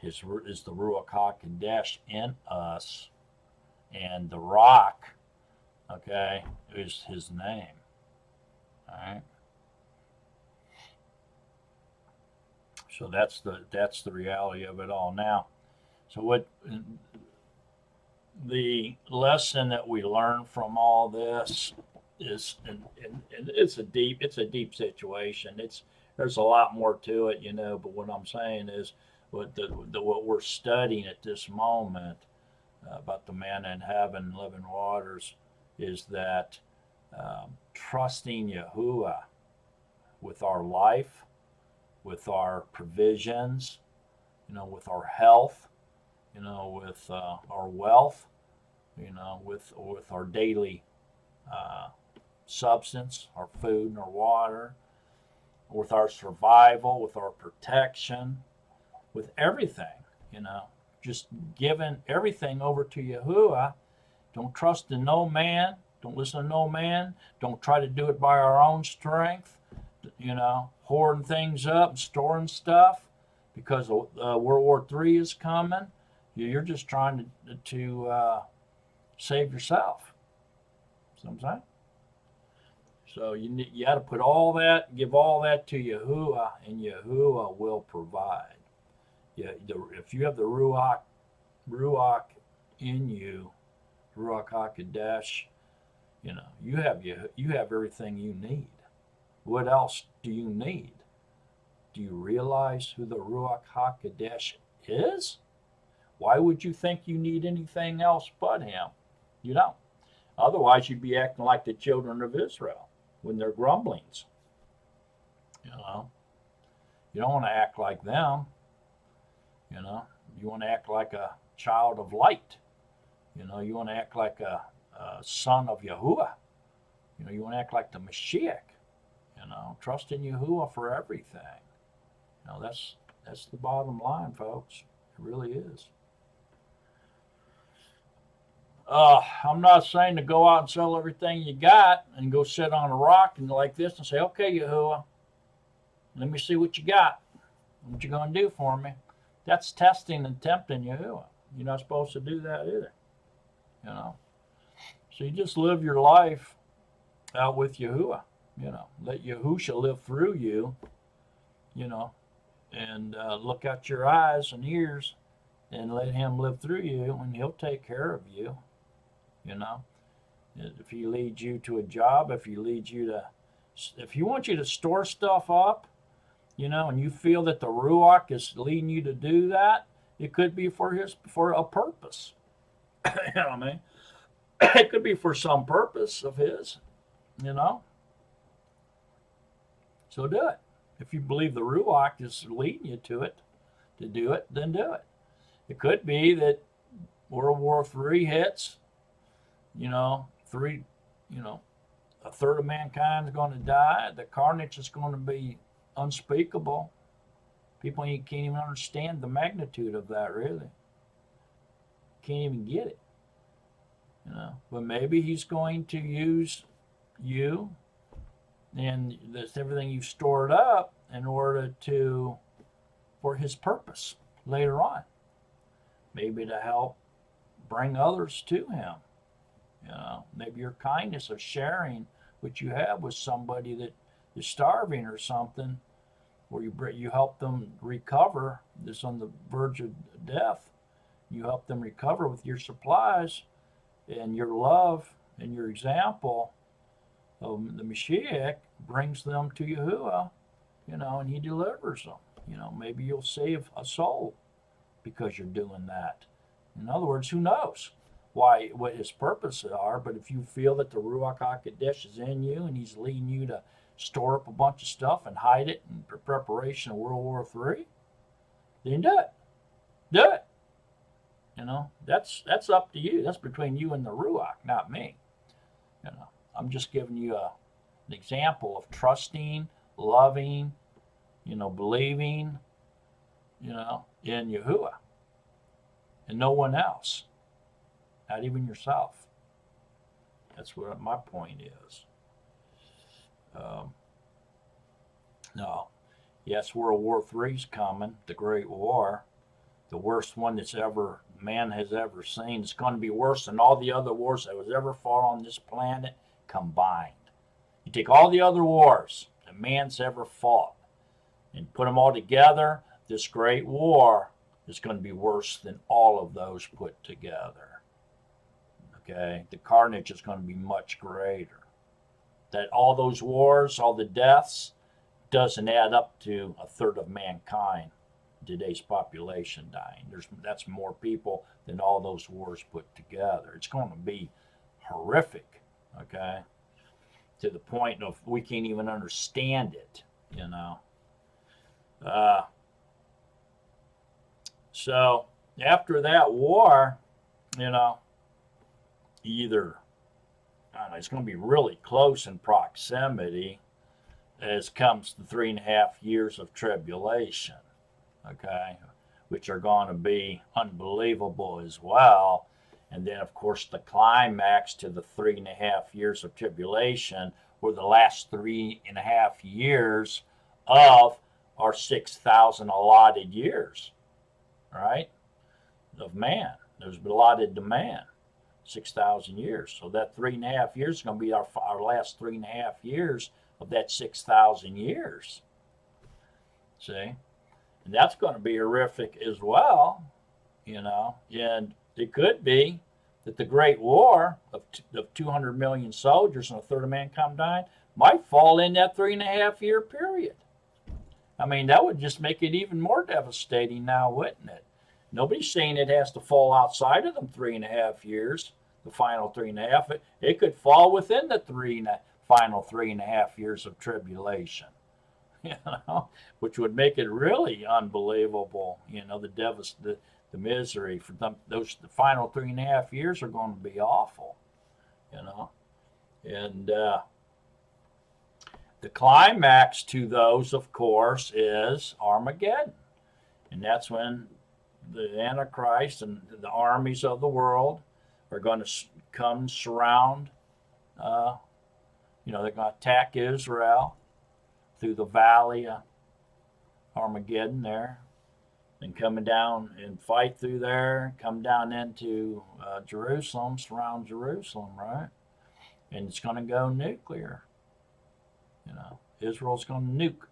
Speaker 1: the Ruach HaKodesh in us, and the rock, okay, is his name. All right. So that's the reality of it all. Now, so what the lesson that we learn from all this is, and it's a deep situation. There's a lot more to it, but what I'm saying is what we're studying at this moment about the manna in heaven and living waters is that trusting Yahuwah with our life, with our provisions, with our health, with our wealth, with our daily substance, our food and our water, with our survival, with our protection, with everything, just giving everything over to Yahuwah. Don't trust in no man. Don't listen to no man. Don't try to do it by our own strength, hoarding things up, storing stuff, because World War III is coming. You're just trying to save yourself. what I'm saying? So you got to put all that, give all that to Yahuwah, and Yahuwah will provide. If you have the Ruach in you, Ruach Hakodesh, you have everything you need. What else do you need? Do you realize who the Ruach Hakodesh is? Why would you think you need anything else but him? You don't. Otherwise, you'd be acting like the children of Israel when they're grumblings. You don't want to act like them. You want to act like a child of light. You want to act like a son of Yahuwah. You want to act like the Mashiach. Trust in Yahuwah for everything. That's the bottom line, folks. It really is. I'm not saying to go out and sell everything you got and go sit on a rock and like this and say, okay, Yahuwah, let me see what you got. What you going to do for me? That's testing and tempting Yahuwah. You're not supposed to do that either. So you just live your life out with Yahuwah. Let Yahusha live through you, and look out your eyes and ears and let him live through you, and he'll take care of you. If he leads you to a job, if he wants you to store stuff up, and you feel that the Ruach is leading you to do that, it could be for a purpose. You know what I mean? It could be for some purpose of his, So do it. If you believe the Ruach is leading you to do it, then do it. It could be that World War III hits, a third of mankind is going to die. The carnage is going to be unspeakable. People can't even understand the magnitude of that, really. Can't even get it. But maybe he's going to use you and everything you've stored up in order for his purpose later on. Maybe to help bring others to him. Maybe your kindness of sharing what you have with somebody that is starving or something, where you help them recover, that's on the verge of death. You help them recover with your supplies and your love and your example of the Mashiach brings them to Yahuwah, and he delivers them. Maybe you'll save a soul because you're doing that. In other words, who knows what his purposes are, but if you feel that the Ruach HaKodesh is in you and he's leading you to store up a bunch of stuff and hide it in preparation of World War III, then do it. Do it. That's up to you. That's between you and the Ruach, not me. I'm just giving you an example of trusting, loving, believing, in Yahuwah and no one else, not even yourself. That's what my point is. No. Yes, World War III's coming, the Great War, the worst one man has ever seen. It's going to be worse than all the other wars that was ever fought on this planet combined. You take all the other wars that man's ever fought and put them all together, this Great War is going to be worse than all of those put together. Okay? The carnage is going to be much greater. That all those wars, all the deaths, doesn't add up to a third of mankind, today's population dying. That's more people than all those wars put together. It's going to be horrific, okay? To the point of we can't even understand it, So after that war, either it's going to be really close in proximity as comes the 3.5 years of tribulation, okay, which are going to be unbelievable as well. And then, of course, the climax to the 3.5 years of tribulation were the last 3.5 years of our 6,000 allotted years, right, of man. There's allotted to man. 6,000 years. So that 3.5 years is going to be our last 3.5 years of that 6,000 years. See? And that's going to be horrific as well, and it could be that the Great War of 200 million soldiers and a third of mankind dying might fall in that 3.5 year period. I mean, that would just make it even more devastating now, wouldn't it? Nobody's saying it has to fall outside of them 3.5 years, the final 3.5. It could fall within the final 3.5 years of tribulation, which would make it really unbelievable. The misery for them. The final 3.5 years are going to be awful, and the climax to those, of course, is Armageddon, and that's when the Antichrist and the armies of the world are going to come and surround. They're going to attack Israel through the valley of Armageddon there, and coming down and fight through there, come down into Jerusalem, surround Jerusalem, right? And it's going to go nuclear. Israel's going to nuke.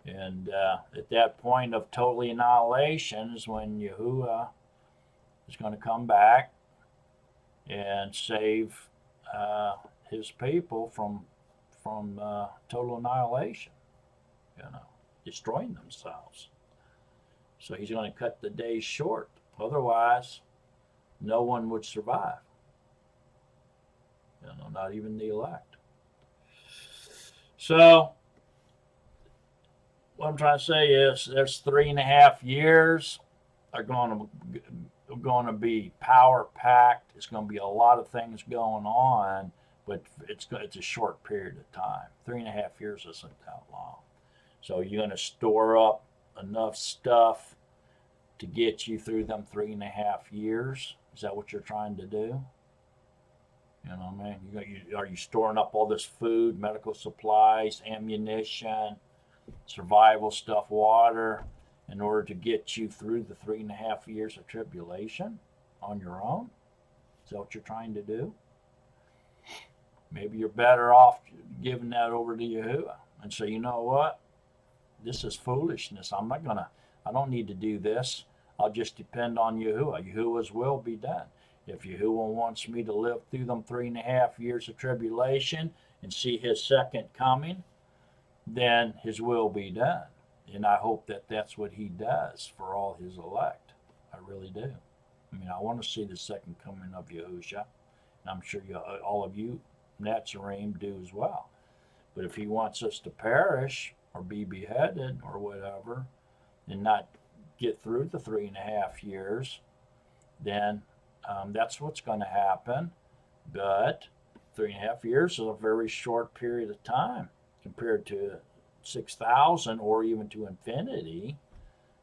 Speaker 1: And at that point of total annihilation is when Yahuwah is going to come back and save his people from total annihilation, destroying themselves. So he's going to cut the days short. Otherwise, no one would survive. Not even the elect. So what I'm trying to say is there's 3.5 years are going to be power packed. It's going to be a lot of things going on, but it's a short period of time. 3.5 years isn't that long. So you're going to store up enough stuff to get you through them 3.5 years. Is that what you're trying to do? Are you storing up all this food, medical supplies, ammunition, survival stuff, water, in order to get you through the 3.5 years of tribulation on your own? Is that what you're trying to do? Maybe you're better off giving that over to Yahuwah and say, you know what? This is foolishness. I don't need to do this. I'll just depend on Yahuwah. Yahuwah's will be done. If Yahuwah wants me to live through them 3.5 years of tribulation and see his second coming, then his will be done. And I hope that that's what he does for all his elect. I really do. I want to see the second coming of Yahushua. And I'm sure all of you Nazarene do as well. But if he wants us to perish or be beheaded or whatever and not get through the 3.5 years, then that's what's going to happen. But 3.5 years is a very short period of time compared to 6,000 or even to infinity.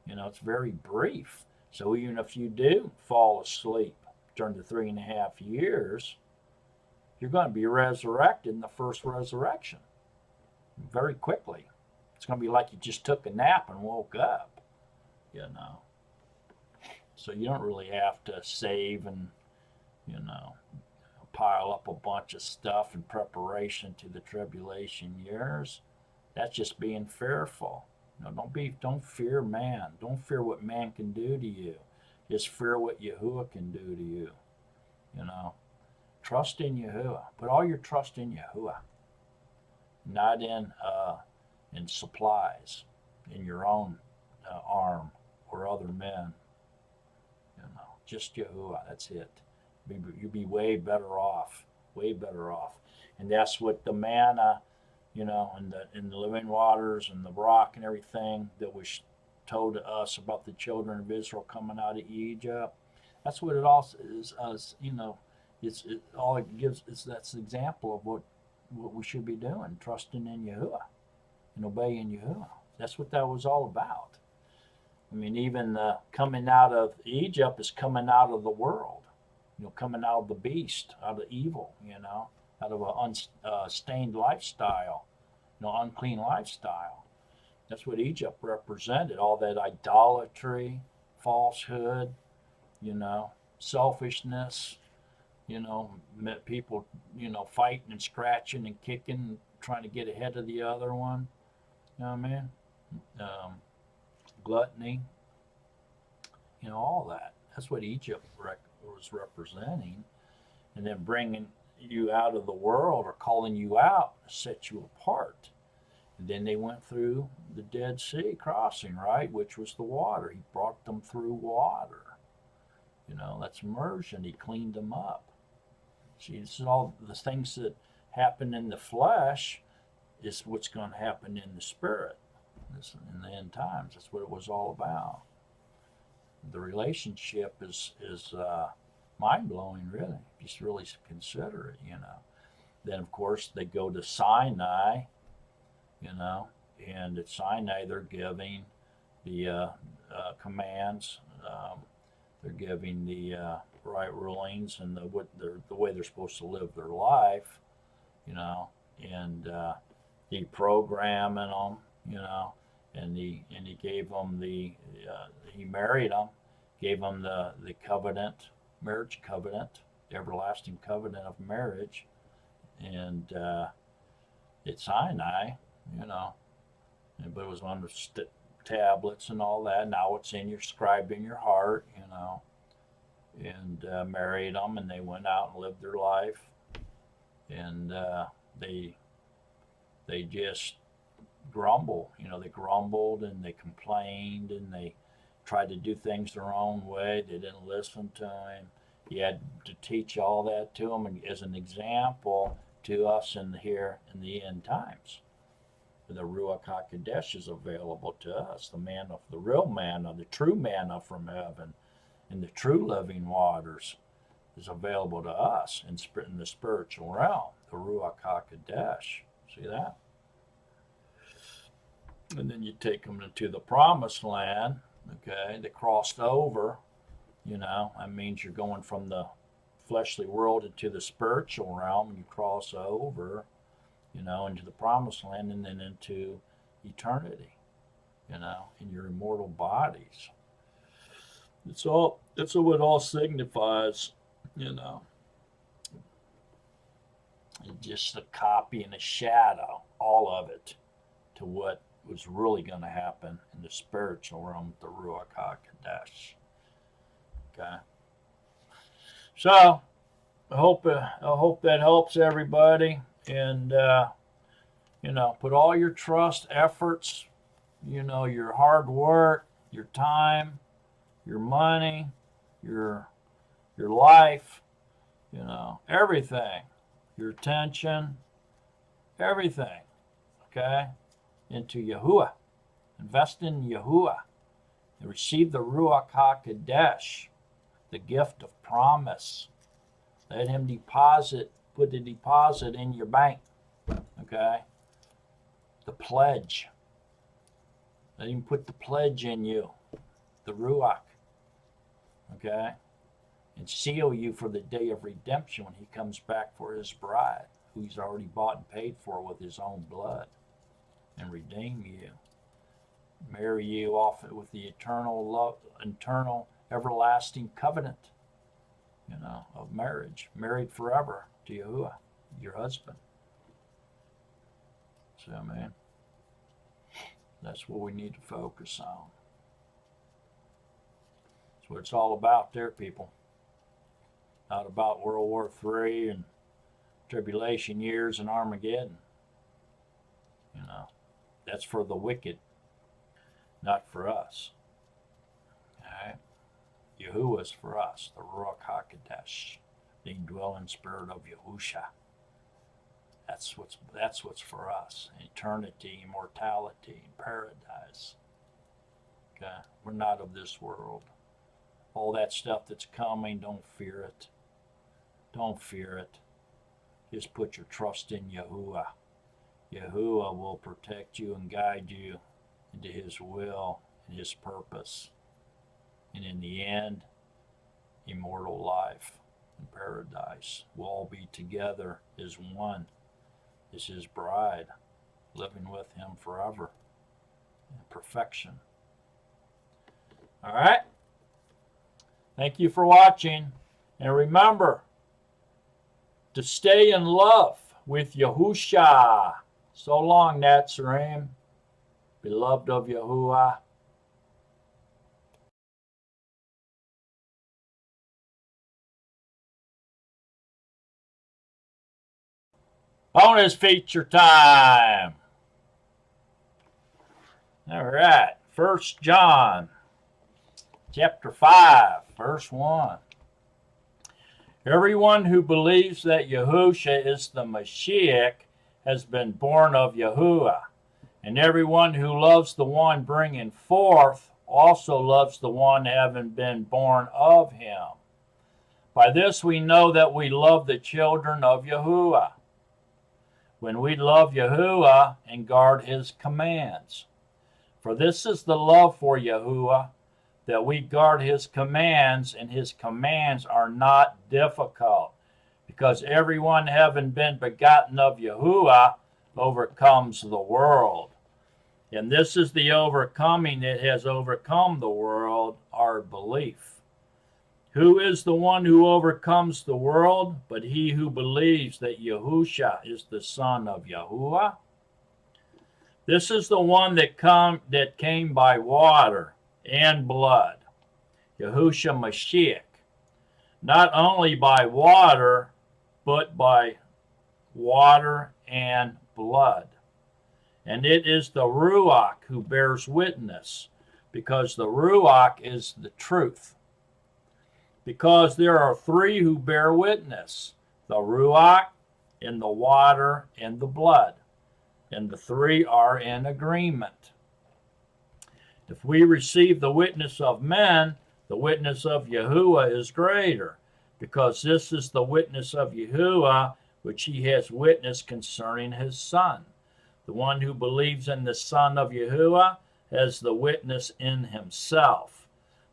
Speaker 1: It's very brief. So even if you do fall asleep during the 3.5 years, you're going to be resurrected in the first resurrection very quickly. It's going to be like you just took a nap and woke up, So you don't really have to save and, pile up a bunch of stuff in preparation to the tribulation years. That's just being fearful. Don't fear man. Don't fear what man can do to you. Just fear what Yahuwah can do to you. Trust in Yahuwah. Put all your trust in Yahuwah, not in supplies, in your own arm or other men. Just Yahuwah. That's it. You'd be way better off. Way better off. And that's what the manna, and the living waters and the rock and everything that was told to us about the children of Israel coming out of Egypt. That's what it also is. All it gives is that's an example of what we should be doing, trusting in Yahuwah and obeying Yahuwah. That's what that was all about. Even coming out of Egypt is coming out of the world, coming out of the beast, out of evil, out of an unstained lifestyle, unclean lifestyle. That's what Egypt represented, all that idolatry, falsehood, selfishness, people, fighting and scratching and kicking, trying to get ahead of the other one. You know what I mean? Gluttony, all that. That's what Egypt was representing. And then bringing you out of the world, or calling you out, set you apart. And then they went through the Dead Sea crossing, right, which was the water. He brought them through water. That's immersion. He cleaned them up. See, this is all the things that happen in the flesh is what's going to happen in the spirit. In the end times, that's what it was all about. The relationship is mind blowing, really, if you really consider it. Then of course they go to Sinai, and at Sinai they're giving the commands. They're giving the right rulings and the way they're supposed to live their life, and deprogramming them, and he gave them he married them, gave them the covenant, marriage covenant, the everlasting covenant of marriage, and at Sinai, but it was on the tablets and all that. Now it's scribed in your heart, and married them, and they went out and lived their life, and they just grumble. They grumbled and they complained and they tried to do things their own way. They didn't listen to him. He had to teach all that to them as an example to us here in the end times. The Ruach HaKodesh is available to us, the manna, the real manna, the true manna from heaven, and the true living waters is available to us in the spiritual realm, the Ruach HaKodesh. See that? And then you take them into the promised land, okay? They crossed over, that means you're going from the fleshly world into the spiritual realm, and you cross over, into the promised land, and then into eternity, in your immortal bodies. That's what it all signifies, It's just a copy and a shadow, all of it, to what was really going to happen in the spiritual realm with the Ruach HaKodesh. Okay. So I hope that helps everybody, and put all your trust, efforts, your hard work, your time, your money, your life, everything, your attention, everything, okay, into Yahuwah. Invest in Yahuwah and receive the Ruach HaKodesh, the gift of promise. Let him put the deposit in your bank, okay? The pledge. Let him put the pledge in you, the Ruach, okay? And seal you for the day of redemption when he comes back for his bride, who he's already bought and paid for with his own blood, and redeem you. Marry you off with the eternal love, eternal, everlasting covenant, of marriage. Married forever to Yahuwah, your husband. So, man, that's what we need to focus on. That's what it's all about there, people. Not about World War III and tribulation years and Armageddon. That's for the wicked, not for us. All right? Yahuwah's for us, the Ruach HaKodesh, the indwelling spirit of Yahusha. That's what's for us. Eternity, immortality, paradise. Okay? We're not of this world. All that stuff that's coming, don't fear it. Don't fear it. Just put your trust in Yahuwah. Yahuwah will protect you and guide you into his will and his purpose. And in the end, immortal life and paradise. We'll all be together as one, as his bride, living with him forever in perfection. All right? Thank you for watching. And remember, to stay in love with Yahusha. So long, Nazarene, beloved of Yahuwah. Bonus feature time. All right, 1 John chapter 5, verse 1. Everyone who believes that Yahusha is the Mashiach has been born of Yahuwah, and everyone who loves the one bringing forth also loves the one having been born of him. By this we know that we love the children of Yahuwah, when we love Yahuwah and guard his commands. For this is the love for Yahuwah, that we guard his commands, and his commands are not difficult, because everyone having been begotten of Yahuwah overcomes the world. And this is the overcoming that has overcome the world, our belief. Who is the one who overcomes the world but he who believes that Yahusha is the Son of Yahuwah? This is the one that came by water and blood, Yahusha Mashiach, not only by water, but by water and blood. And it is the Ruach who bears witness, because the Ruach is the truth. Because there are three who bear witness, the Ruach, and the water, and the blood. And the three are in agreement. If we receive the witness of men, the witness of Yahuwah is greater, because this is the witness of Yahuwah which he has witnessed concerning his Son. The one who believes in the Son of Yahuwah has the witness in himself.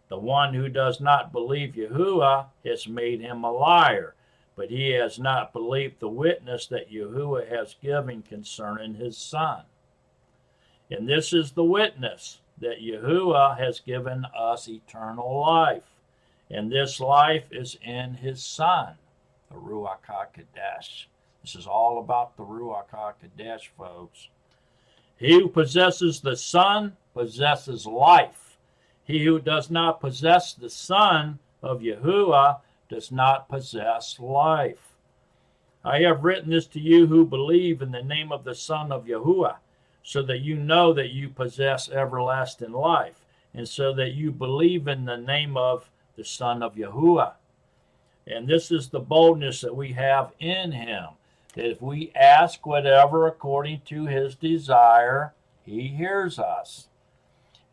Speaker 1: The one who does not believe Yahuwah has made him a liar, but he has not believed the witness that Yahuwah has given concerning his Son. And this is the witness, that Yahuwah has given us eternal life, and this life is in his Son, the Ruach HaKodesh. This is all about the Ruach HaKodesh, folks. He who possesses the Son possesses life. He who does not possess the Son of Yahuwah does not possess life. I have written this to you who believe in the name of the Son of Yahuwah, so that you know that you possess everlasting life, and so that you believe in the name of the Son of Yahuwah. And this is the boldness that we have in him, that if we ask whatever according to his desire, he hears us.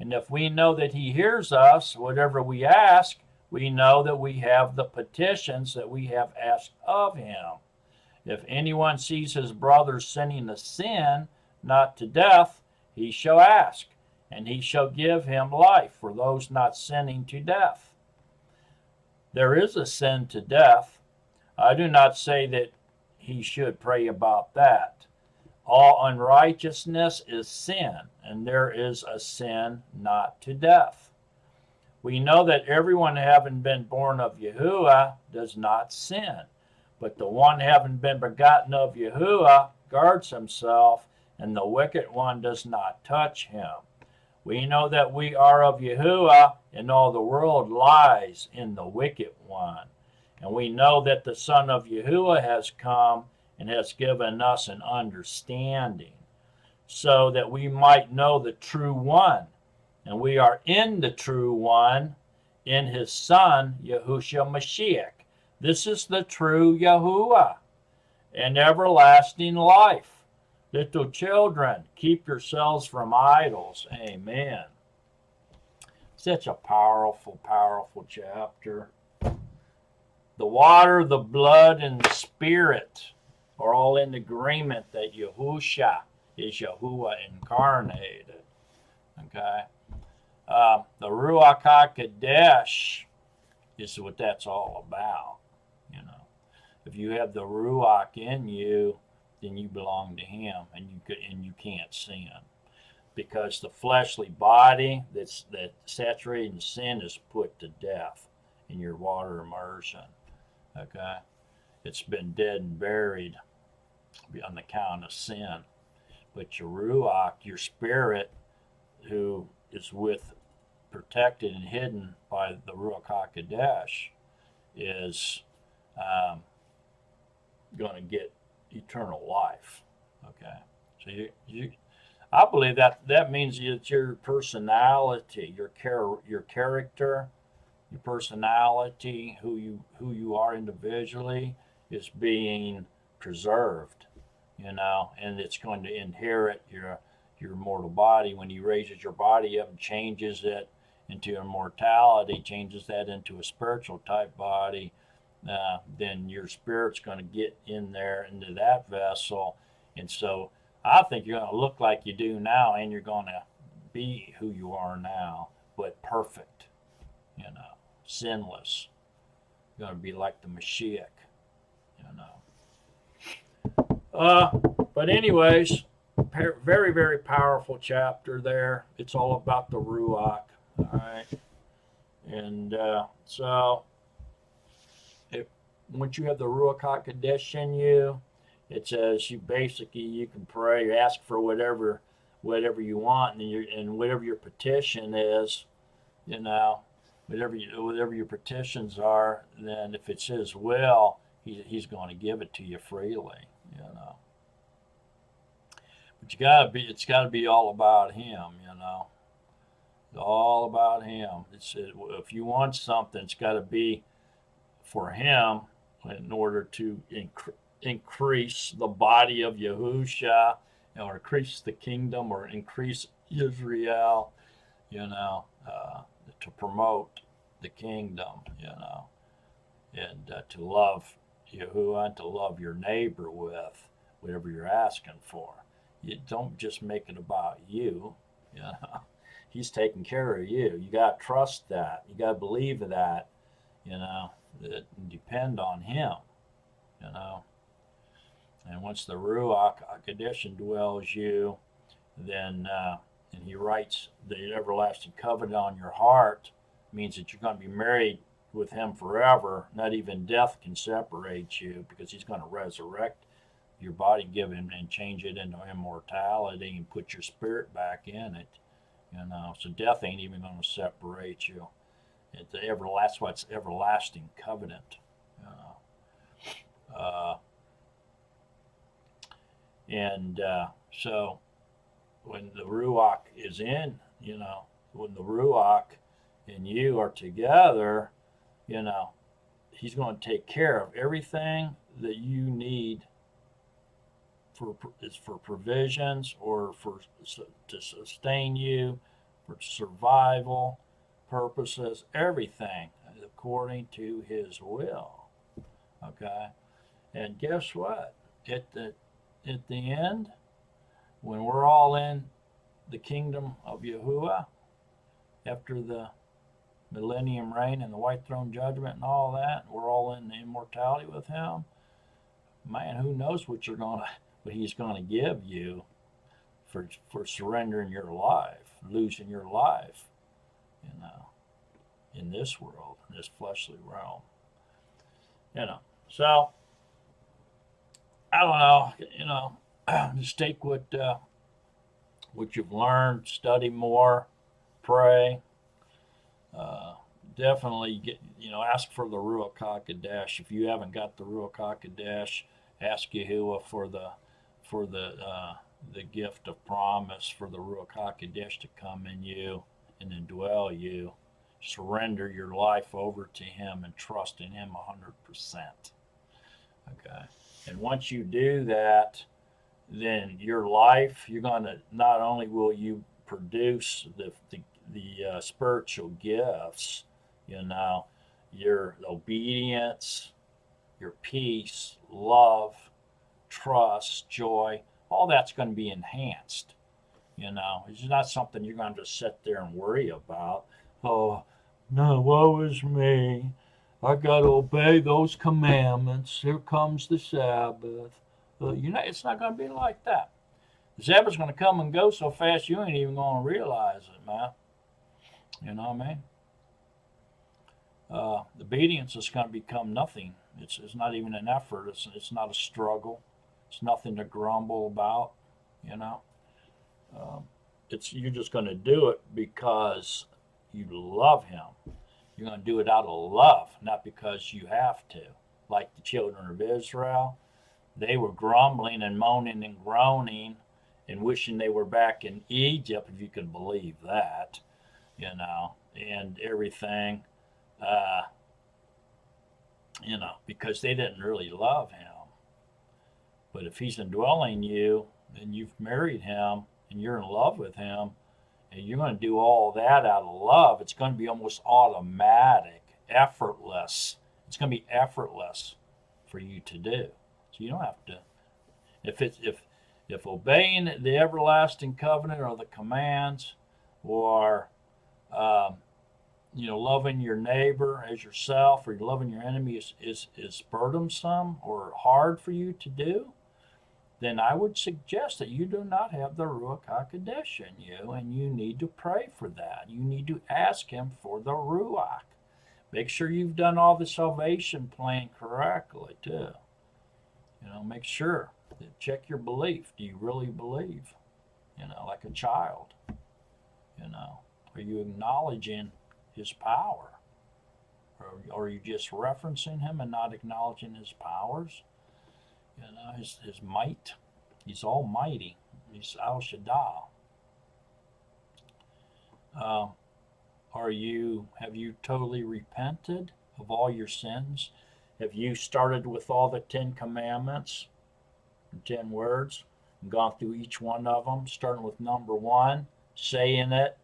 Speaker 1: And if we know that he hears us, whatever we ask, we know that we have the petitions that we have asked of him. If anyone sees his brother sinning a sin, not to death, he shall ask, and he shall give him life for those not sinning to death. There is a sin to death. I do not say that he should pray about that. All unrighteousness is sin, and there is a sin not to death. We know that everyone having been born of Yahuwah does not sin, but the one having been begotten of Yahuwah guards himself, and the wicked one does not touch him. We know that we are of Yahuwah, and all the world lies in the wicked one. And we know that the Son of Yahuwah has come and has given us an understanding, so that we might know the true one. And we are in the true one, in his Son, Yahushua Mashiach. This is the true Yahuwah and everlasting life. Little children, keep yourselves from idols. Amen. Such a powerful, powerful chapter. The water, the blood, and the spirit are all in agreement that Yahusha is Yahuwah incarnated. Okay? The Ruach HaKodesh is what that's all about. You know, if you have the Ruach in you, then you belong to him, and you can't sin, because the fleshly body that's saturated in sin is put to death in your water immersion. Okay, It's been dead and buried on the count of sin. But your ruach, your spirit, who is protected and hidden by the Ruach HaKodesh, is going to get eternal life. Okay, so I believe that means it's your personality, your character, your personality, who you are individually, is being preserved. And it's going to inherit your mortal body. When he raises your body up and changes it into immortality, changes that into a spiritual type body, then your spirit's going to get in there into that vessel. And so I think you're going to look like you do now, and you're going to be who you are now, but perfect, sinless. You're going to be like the Mashiach, But anyways, very, very powerful chapter there. It's all about the Ruach, all right? And so once you have the Ruach HaKodesh in you, it says you can pray, you ask for whatever you want, and whatever your petition is, whatever your petitions are, then if it's his will, he's going to give it to you freely, But it's got to be all about him, all about him. If you want something, it's got to be for him, in order to increase the body of Yahusha, or increase the kingdom, or increase Israel, to promote the kingdom, and to love Yahuwah, and to love your neighbor with whatever you're asking for. You don't just make it about you, He's taking care of you. You got to trust that. You got to believe that, that depend on him, And once the Ruach HaKodesh dwells you, then and he writes the everlasting covenant on your heart, means that you're going to be married with him forever. Not even death can separate you, because he's going to resurrect your body, give him and change it into immortality, and put your spirit back in it. So death ain't even going to separate you. That's why it's everlasting covenant. So when the Ruach is in, when the Ruach and you are together, he's going to take care of everything that you need for provisions, or to sustain you, for survival purposes, everything according to his will. Okay, and guess what? At the end, when we're all in the kingdom of Yahuwah, after the millennium reign and the white throne judgment and all that, we're all in the immortality with him. Man, who knows what he's going to give you for surrendering your life, losing your life, in this world, in this fleshly realm. So I don't know, just take what you've learned, study more, pray. Definitely ask for the Ruach HaKodesh. If you haven't got the Ruach HaKodesh, ask Yahuwah for the gift of promise, for the Ruach HaKodesh to come in you and indwell you. Surrender your life over to him and trust in him 100%. Okay, and once you do that, then your life, you're going to, not only will you produce the spiritual gifts, your obedience, your peace, love, trust, joy, all that's going to be enhanced. It's not something you're going to just sit there and worry about. Oh, no, woe is me. I got to obey those commandments. Here comes the Sabbath. It's not going to be like that. The Sabbath's going to come and go so fast you ain't even going to realize it, man. You know what I mean? The obedience is going to become nothing It's not even an effort. It's not a struggle. It's nothing to grumble about. You know, it's you're just going to do it because you love Him. You're going to do it out of love, not because you have to. Like the children of Israel, they were grumbling and moaning and groaning and wishing they were back in Egypt, if you can believe that, and everything, uh, because they didn't really love Him. But if He's indwelling you and you've married Him and you're in love with Him, and you're going to do all that out of love, it's going to be almost automatic, effortless. It's going to be effortless for you to do. So you don't have to. If obeying the everlasting covenant or the commands, or loving your neighbor as yourself, or loving your enemy is burdensome or hard for you to do, then I would suggest that you do not have the Ruach HaKodesh in you, and you need to pray for that. You need to ask Him for the Ruach. Make sure you've done all the salvation plan correctly, too. Make sure. Check your belief. Do you really believe? Like a child. Are you acknowledging His power? Or are you just referencing Him and not acknowledging His powers? His might. He's almighty. He's Al Shaddai. Have you totally repented of all your sins? Have you started with all the 10 commandments, 10 words, and gone through each one of them, starting with number 1, saying it,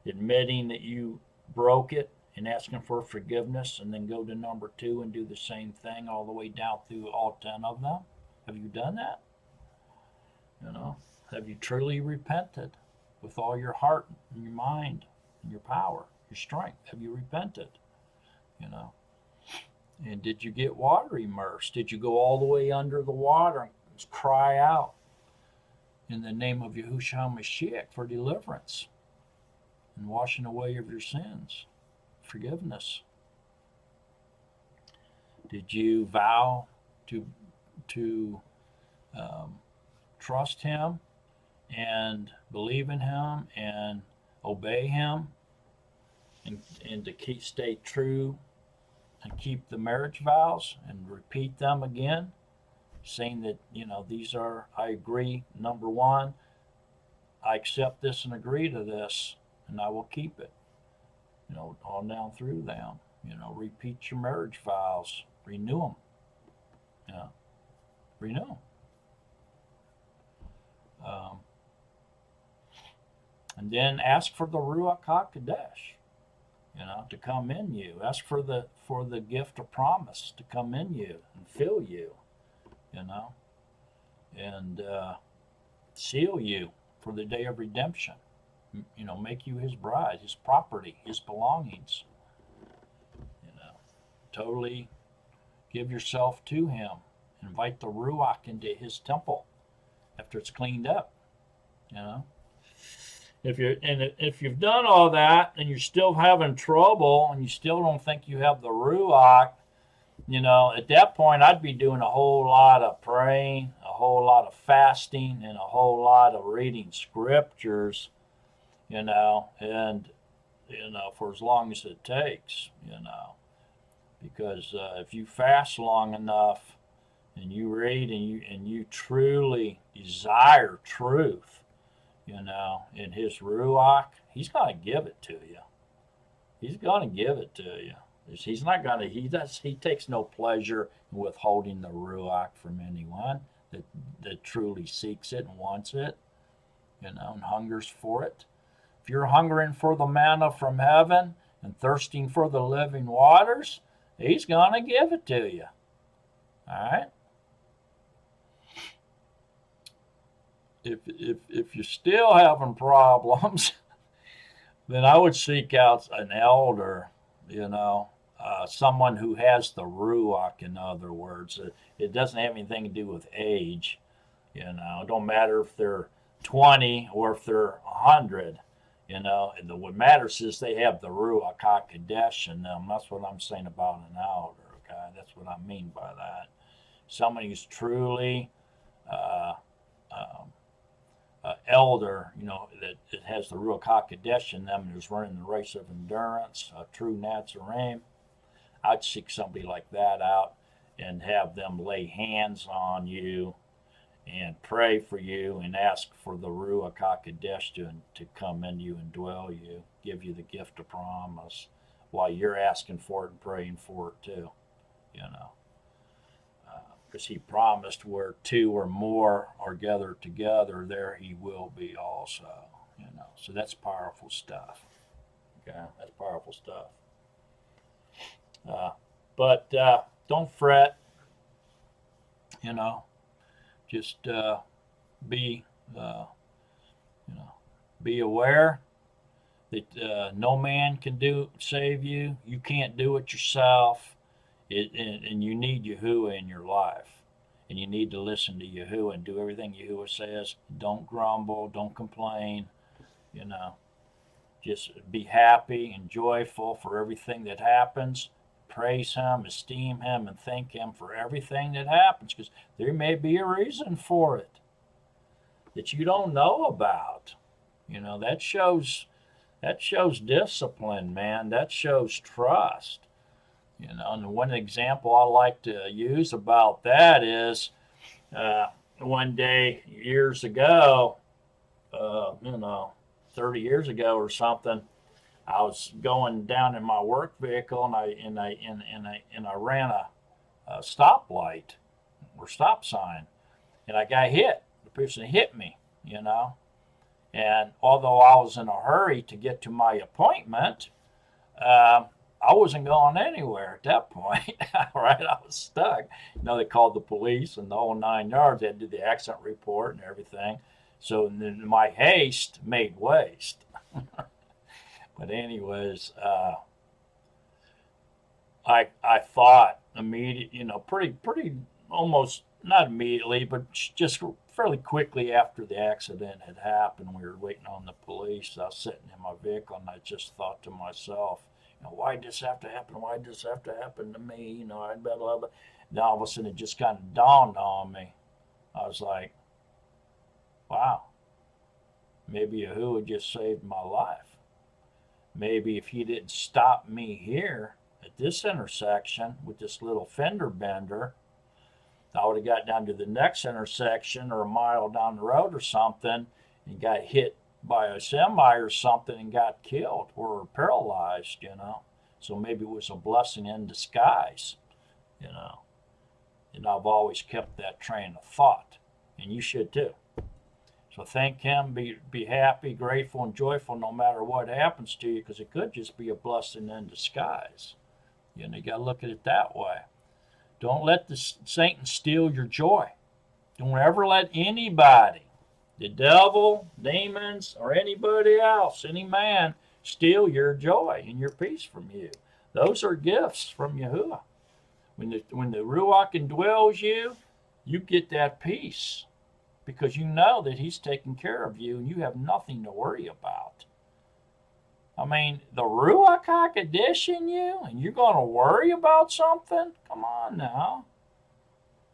Speaker 1: admitting that you broke it, and asking for forgiveness, and then go to number 2 and do the same thing all the way down through all 10 of them? Have you done that? Have you truly repented with all your heart and your mind and your power, your strength? Have you repented? And did you get water immersed? Did you go all the way under the water and cry out in the name of Yahushua Mashiach for deliverance and washing away of your sins, forgiveness? Did you vow to trust Him and believe in Him and obey Him, and to stay true and keep the marriage vows and repeat them again, saying that, these are, I agree, number 1, I accept this and agree to this, and I will keep it, all down through them. Repeat your marriage vows, renew them. Renew them. And then ask for the Ruach HaKodesh, to come in you. Ask for the gift of promise to come in you and fill you, and seal you for the day of redemption. Make you His bride, His property, His belongings. Totally give yourself to Him. Invite the Ruach into His temple after it's cleaned up. If you've done all that and you're still having trouble and you still don't think you have the Ruach, at that point I'd be doing a whole lot of praying, a whole lot of fasting, and a whole lot of reading scriptures, and for as long as it takes, because if you fast long enough and you read and you truly desire truth, in His Ruach, He's going to give it to you. He's going to give it to you. He's not going to, He takes no pleasure in withholding the Ruach from anyone that truly seeks it and wants it, and hungers for it. If you're hungering for the manna from heaven and thirsting for the living waters, He's going to give it to you. All right? If you're still having problems, then I would seek out an elder, someone who has the Ruach, in other words. It doesn't have anything to do with age. It don't matter if they're 20 or if they're 100. What matters is they have the Ruach HaKodesh in them. That's what I'm saying about an elder, okay? That's what I mean by that. Somebody who's truly uh, um, elder, that has the Ruach HaKodesh in them and is running the race of endurance, a true Nazarene. I'd seek somebody like that out and have them lay hands on you and pray for you and ask for the Ruach HaKodesh to come in you and dwell you, give you the gift of promise while you're asking for it and praying for it too, you know. Because he promised where two or more are gathered together, there he will be also, So that's powerful stuff. Okay, that's powerful stuff. But don't fret, you know. Just be, be aware that no man can save you. You can't do it yourself. And you need Yahuwah in your life. And you need to listen to Yahuwah and do everything Yahuwah says. Don't grumble. Don't complain. Just be happy and joyful for everything that happens. Praise him, esteem him, and thank him for everything that happens, because there may be a reason for it that you don't know about. That shows discipline, man. That shows trust. And one example I like to use about that is one day years ago, 30 years ago or something, I was going down in my work vehicle and I ran a stoplight or stop sign, and I got hit. The person hit me, and although I was in a hurry to get to my appointment, I wasn't going anywhere at that point. Right, I was stuck. They called the police and the whole 9 yards. They had to do the accident report and everything. So then my haste made waste. But anyways, I thought immediately, pretty almost not immediately, but just fairly quickly after the accident had happened, we were waiting on the police. I was sitting in my vehicle and I just thought to myself, why did this have to happen? Why did this have to happen to me? I blah, blah, blah. Then all of a sudden it just kind of dawned on me. I was like, wow, maybe Yahuwah just saved my life. Maybe if he didn't stop me here at this intersection with this little fender bender, I would have got down to the next intersection or a mile down the road or something and got hit by a semi or something and got killed or paralyzed, So maybe it was a blessing in disguise, And I've always kept that train of thought, and you should too. So thank him, be happy, grateful, and joyful no matter what happens to you, because it could just be a blessing in disguise. You got to look at it that way. Don't let Satan steal your joy. Don't ever let anybody, the devil, demons, or anybody else, any man, steal your joy and your peace from you. Those are gifts from Yahuwah. When the Ruach indwells you, you get that peace, because you know that he's taking care of you and you have nothing to worry about. I mean, the Ruach HaKodesh in you, and you're going to worry about something? Come on now.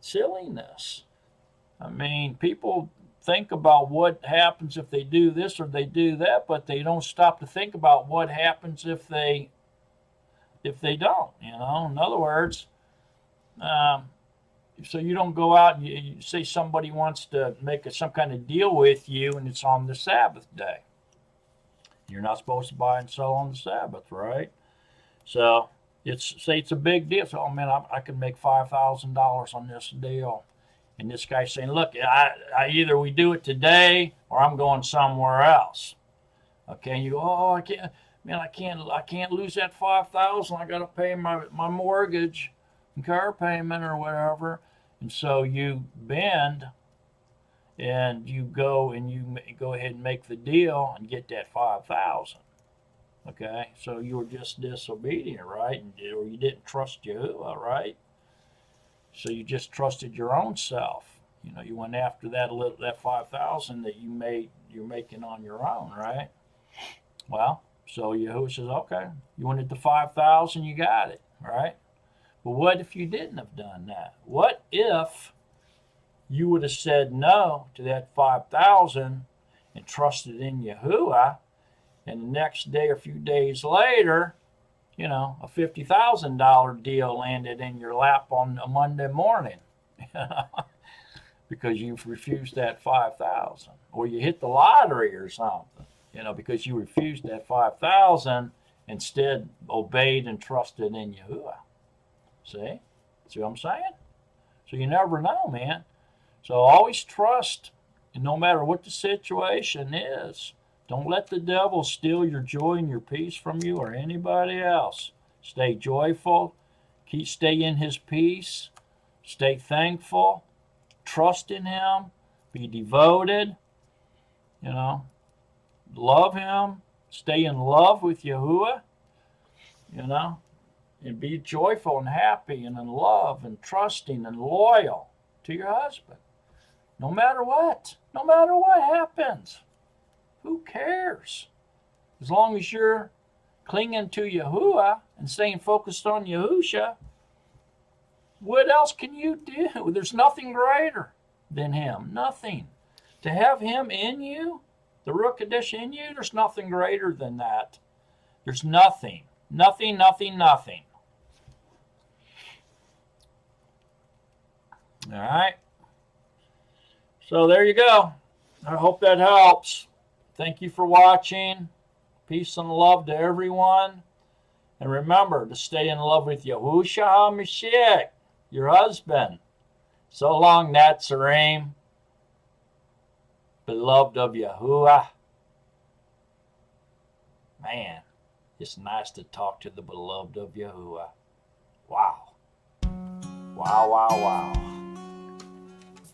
Speaker 1: Silliness. I mean, people think about what happens if they do this or they do that, but they don't stop to think about what happens if they don't. In other words, so you don't go out and you say somebody wants to make some kind of deal with you and it's on the Sabbath day. You're not supposed to buy and sell on the Sabbath, right? So it's a big deal. So, I can make $5,000 on this deal. And this guy's saying, look, I either we do it today or I'm going somewhere else. Okay, and you go, I can't lose that $5,000. I got to pay my mortgage and car payment or whatever. And so you bend and you go ahead and make the deal and get that 5,000. Okay, so you were just disobedient, right? Or you didn't trust Yahuwah, right? So you just trusted your own self. You went after that 5,000 that you're making on your own, right? Well, so Yahuwah says, okay, you wanted the 5,000, you got it, right? But what if you didn't have done that? What if you would have said no to that 5,000 and trusted in Yahuwah, and the next day or a few days later, a $50,000 deal landed in your lap on a Monday morning, because you've refused that 5,000, or you hit the lottery or something, because you refused that 5,000, instead obeyed and trusted in Yahuwah. See what I'm saying? So you never know, man. So always trust, and no matter what the situation is, don't let the devil steal your joy and your peace from you or anybody else. Stay joyful, stay in his peace, stay thankful, trust in him, be devoted, love him, stay in love with Yahuwah, and be joyful and happy and in love and trusting and loyal to your husband. No matter what happens, who cares? As long as you're clinging to Yahuwah and staying focused on Yahusha, what else can you do? There's nothing greater than him. Nothing. To have him in you, the Ruach Kadesh in you, there's nothing greater than that. There's nothing. Nothing. All right. So there you go. I hope that helps. Thank you for watching. Peace and love to everyone. And remember to stay in love with Yahushua HaMashiach, your husband. So long, Nazarene, beloved of Yahuwah. Man, it's nice to talk to the beloved of Yahuwah. Wow. Wow.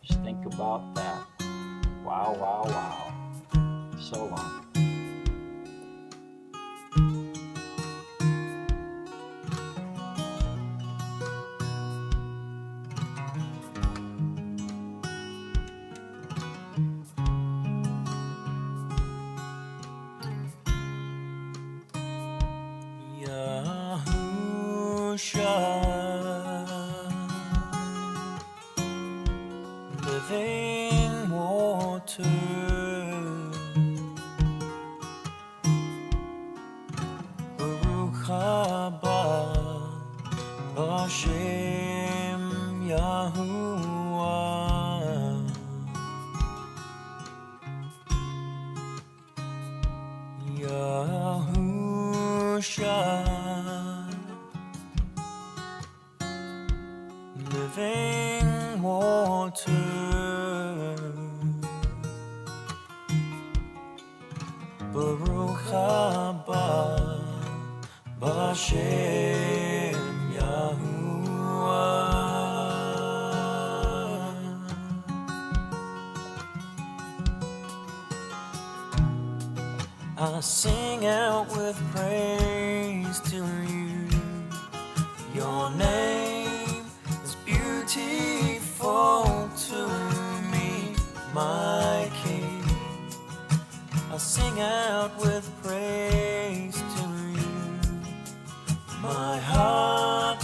Speaker 1: Just think about that. Wow. So long.
Speaker 2: Living water, Baruch haba b'Shem Yahuwah, Yahusha. Living water, Baruch haba b'Shem Yahuwah. I sing out with praise to you. Your name is beautiful to me, my King. I sing out with praise to you. My heart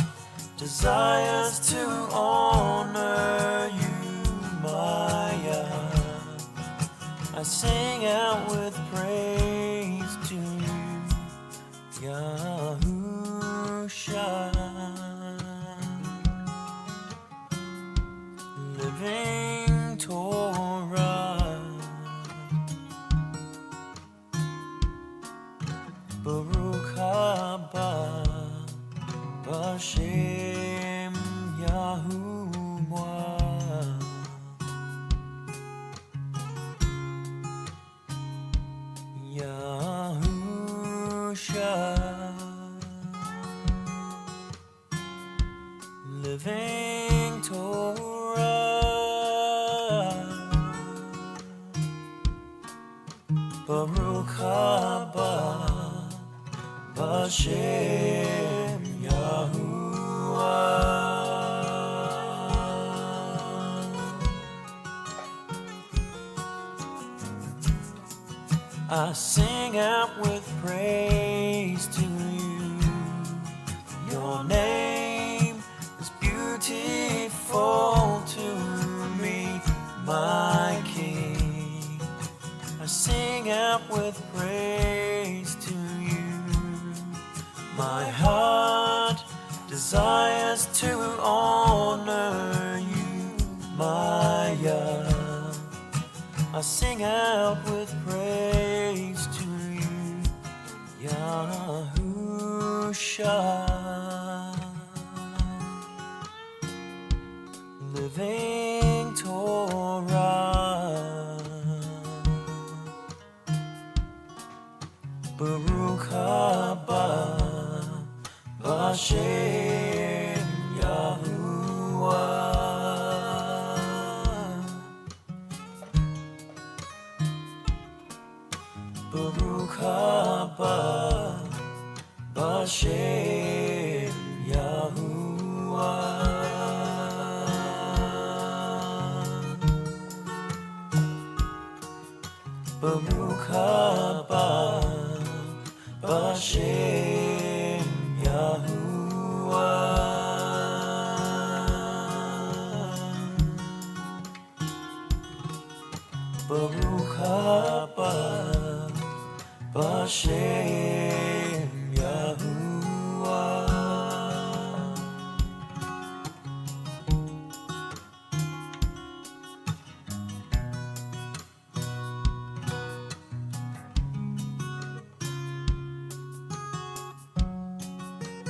Speaker 2: desires to honor you, my Yah. I sing out with praise to you, Yahusha. Living Torah, Baruch haba b'Shem Yahuwah, Yahusha. Living Torah, Baruch haba b'Shem Yahuwah. I sing out with praise to you. Your name sing out with praise to you. My heart desires to honor you, my Yah. I sing out with praise to you, Yahusha. Living Torah, Baruch haba B'Shem Yahuwah. Baruch haba B'Shem Yahuwah. Baruch haba B'Shem Yahuwah. Baruch haba B'Shem